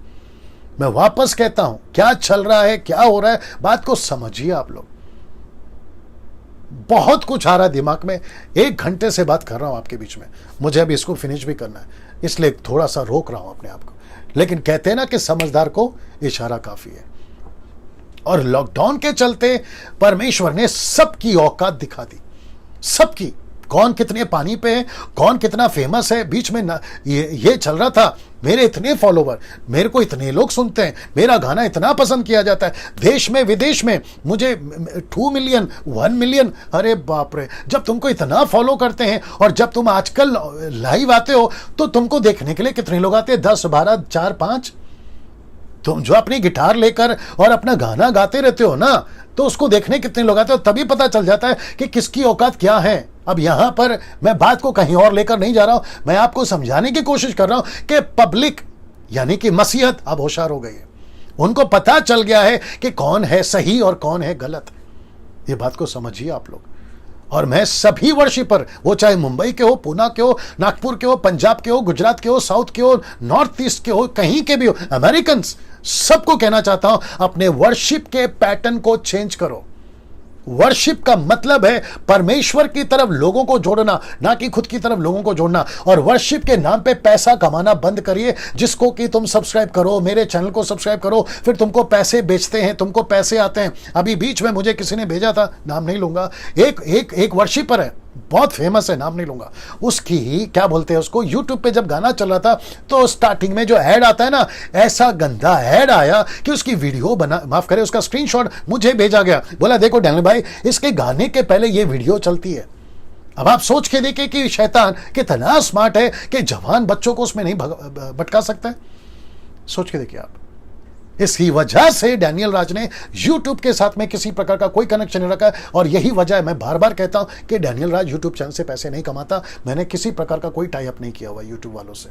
मैं वापस कहता हूं, क्या चल रहा है, क्या हो रहा है, बात को समझिए आप लोग। बहुत कुछ आ रहा है दिमाग में, 1 घंटे से बात कर रहा हूं आपके बीच में, मुझे अभी इसको फिनिश भी करना है, इसलिए थोड़ा सा रोक रहा हूं अपने आप को। लेकिन कहते हैं ना कि समझदार को इशारा काफी है। और लॉकडाउन के चलते परमेश्वर ने सबकी औकात दिखा दी, सबकी, कौन कितने पानी पे है, कौन कितना फेमस है। बीच में ये चल रहा था, मेरे इतने फॉलोवर, मेरे को इतने लोग सुनते हैं, मेरा गाना इतना पसंद किया जाता है देश में विदेश में, मुझे 2 मिलियन 1 मिलियन। अरे बाप रे, जब तुमको इतना फॉलो करते हैं और जब तुम आजकल लाइव आते हो तो तुमको देखने के लिए कितने लोग आते हैं? 10 12 4 5। तुम जो अपनी गिटार लेकर और अपना गाना गाते रहते हो ना, तो उसको देखने कितने लोग आते हो, तभी पता चल जाता है कि किसकी औकात क्या है। अब यहां पर मैं बात को कहीं और लेकर नहीं जा रहा हूं, मैं आपको समझाने की कोशिश कर रहा हूं कि पब्लिक यानी कि मसीहत अब होशियार हो गई है। उनको पता चल गया है कि कौन है सही और कौन है गलत। ये बात को समझिए आप लोग। और मैं सभी वर्शिपर, वो चाहे मुंबई के हो, पूना के हो, नागपुर के हो, पंजाब के हो, गुजरात के हो, साउथ के हो, नॉर्थ ईस्ट के हो, कहीं के भी हो, अमेरिकन, सबको कहना चाहता हूं अपने वर्शिप के पैटर्न को चेंज करो। वर्शिप का मतलब है परमेश्वर की तरफ लोगों को जोड़ना, ना कि खुद की तरफ लोगों को जोड़ना। और वर्शिप के नाम पे पैसा कमाना बंद करिए। जिसको कि तुम सब्सक्राइब करो, मेरे चैनल को सब्सक्राइब करो, फिर तुमको पैसे बेचते हैं, तुमको पैसे आते हैं। अभी बीच में मुझे किसी ने भेजा था, नाम नहीं लूंगा, एक वर्शिपर है, बहुत फेमस है, नाम नहीं लूंगा, उसकी क्या बोलते हैं उसको, यूट्यूब पे जब गाना चल रहा था तो स्टार्टिंग में जो ऐड आता है ना, ऐसा गंदा ऐड आया कि उसकी वीडियो बना, माफ करें, उसका स्क्रीनशॉट मुझे भेजा गया। बोला देखो डैनियल भाई, इसके गाने के पहले ये वीडियो चलती है। अब आप सोच के देखिए कि शैतान कितना स्मार्ट है कि जवान बच्चों को उसमें नहीं भटका सकता है। सोच के देखिए आप। इसी वजह से डैनियल राज ने यूट्यूब के साथ में किसी प्रकार का कोई कनेक्शन नहीं रखा। और यही वजह है, मैं बार बार कहता हूं कि डैनियल राज यूट्यूब चैनल से पैसे नहीं कमाता। मैंने किसी प्रकार का कोई टाई अप नहीं किया हुआ यूट्यूब वालों से।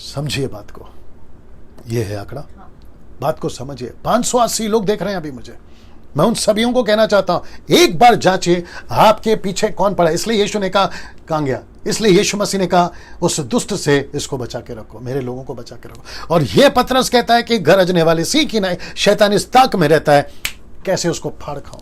समझिए बात को, यह है आंकड़ा, बात को समझिए। 580 लोग देख रहे हैं अभी मुझे। मैं उन सभी को कहना चाहता हूं, एक बार जांचिए आपके पीछे कौन पड़ा। इसलिए यीशु ने कहा, कहां गया, इसलिए यीशु मसीह ने कहा उस दुष्ट से इसको बचा के रखो, मेरे लोगों को बचा के रखो। और यह पतरस कहता है कि गरजने वाले सी की नहीं, शैतान इस ताक में रहता है, कैसे उसको फाड़ खाओ।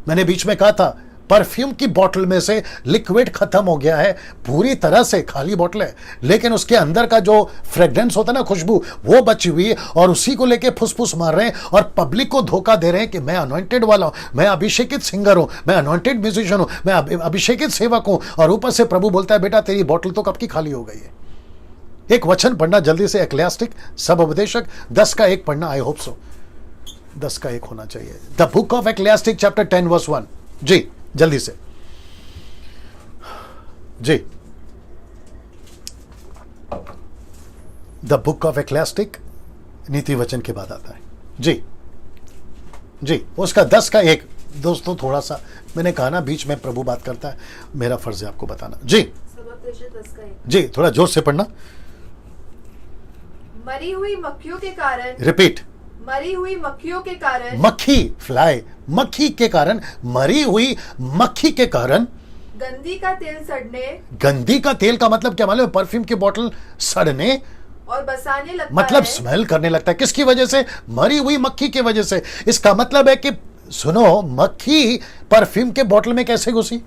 मैंने बीच में कहा था, परफ्यूम की बोतल में से लिक्विड खत्म हो गया है, पूरी तरह से खाली बोतल है, लेकिन उसके अंदर का जो फ्रेग्रेंस होता है ना, खुशबू, वो बची हुई है। और उसी को लेके फुसफुस मार रहे हैं और पब्लिक को धोखा दे रहे हैं कि मैं अनॉइंटेड वाला हूं, मैं अभिषेकित सिंगर हूं, मैं अनॉइंटेड म्यूजिशियन हूं, मैं अभिषेकित सेवक हूं। और ऊपर से प्रभु बोलता है, बेटा तेरी बोतल तो कब की खाली हो गई है। एक वचन पढ़ना जल्दी से, एक्लेसियास्टिक सब उपदेशक 10 का 1 पढ़ना। आई होप सो 10 का 1 होना चाहिए। The book of Ecclesiastic chapter 10 verse 1। जी जल्दी से जी। द बुक ऑफ एक्लेसियास्टिक नीति वचन के बाद आता है। जी जी, उसका 10 का 1। दोस्तों थोड़ा सा मैंने कहा ना, बीच में प्रभु बात करता है, मेरा फर्ज है आपको बताना। जी जी, थोड़ा जोर से पढ़ना। मरी हुई मक्खियों के कारण, रिपीट, मरी हुई मक्खियों के कारण, मक्खी, फ्लाई, मक्खी के कारण, मरी हुई मक्खी के कारण गंदी का तेल सड़ने, गंदी का तेल का मतलब क्या मालूम है? परफ्यूम की बोतल सड़ने और बसाने लगता मतलब है। स्मेल करने लगता है। किसकी वजह से? मरी हुई मक्खी की वजह से। इसका मतलब है कि सुनो, मक्खी परफ्यूम के बोतल में कैसे घुसी?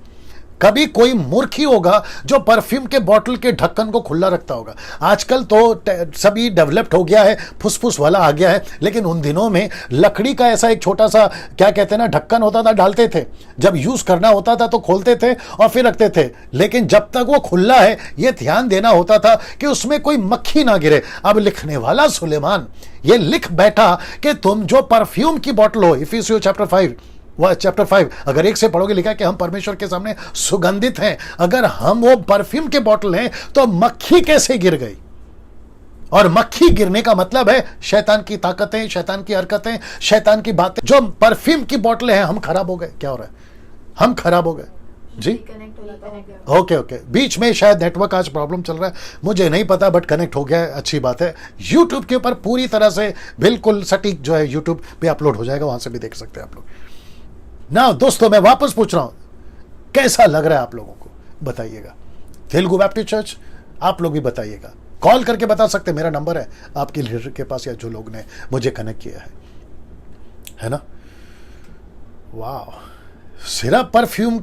कभी कोई मूर्ख ही होगा जो परफ्यूम के बोतल के ढक्कन को खुला रखता होगा। आजकल तो सभी डेवलप्ड हो गया है, फुसफुस वाला आ गया है, लेकिन उन दिनों में लकड़ी का ऐसा एक छोटा सा, क्या कहते हैं ना, ढक्कन होता था, डालते थे, जब यूज करना होता था तो खोलते थे और फिर रखते थे। लेकिन जब तक वो खुला है, ये ध्यान देना होता था कि उसमें कोई मक्खी ना गिरे। अब लिखने वाला सुलेमान ये लिख बैठा कि तुम जो परफ्यूम की बोतल हो, इफिसियों चैप्टर 5 अगर 1 से पढ़ोगे, लिखा कि हम परमेश्वर के सामने सुगंधित हैं। अगर हम वो परफ्यूम के बोतल हैं तो मक्खी कैसे गिर गई? और मक्खी गिरने का मतलब है शैतान की ताकतें, शैतान की हरकतें, शैतान की बातें। जो परफ्यूम की बोतलें हैं, हम खराब हो गए। क्या हो रहा है? हम खराब हो गए। जी ओके, बीच में शायद नेटवर्क आज प्रॉब्लम चल रहा है, मुझे नहीं पता, बट कनेक्ट हो गया है, अच्छी बात है। यूट्यूब के ऊपर पूरी तरह से बिल्कुल सटीक जो है यूट्यूब पे अपलोड हो जाएगा, वहां से भी देख सकते हैं आप लोग ना। दोस्तों मैं वापस पूछ रहा हूं, कैसा लग रहा है आप लोगों को? बताइएगा। तेलुगु बैप्टिस्ट चर्च, आप लोग भी बताइएगा, कॉल करके बता सकते, मेरा नंबर है आपके लीडर के पास या जो लोग ने मुझे कनेक्ट किया है ना। वाह, सिर्फ परफ्यूम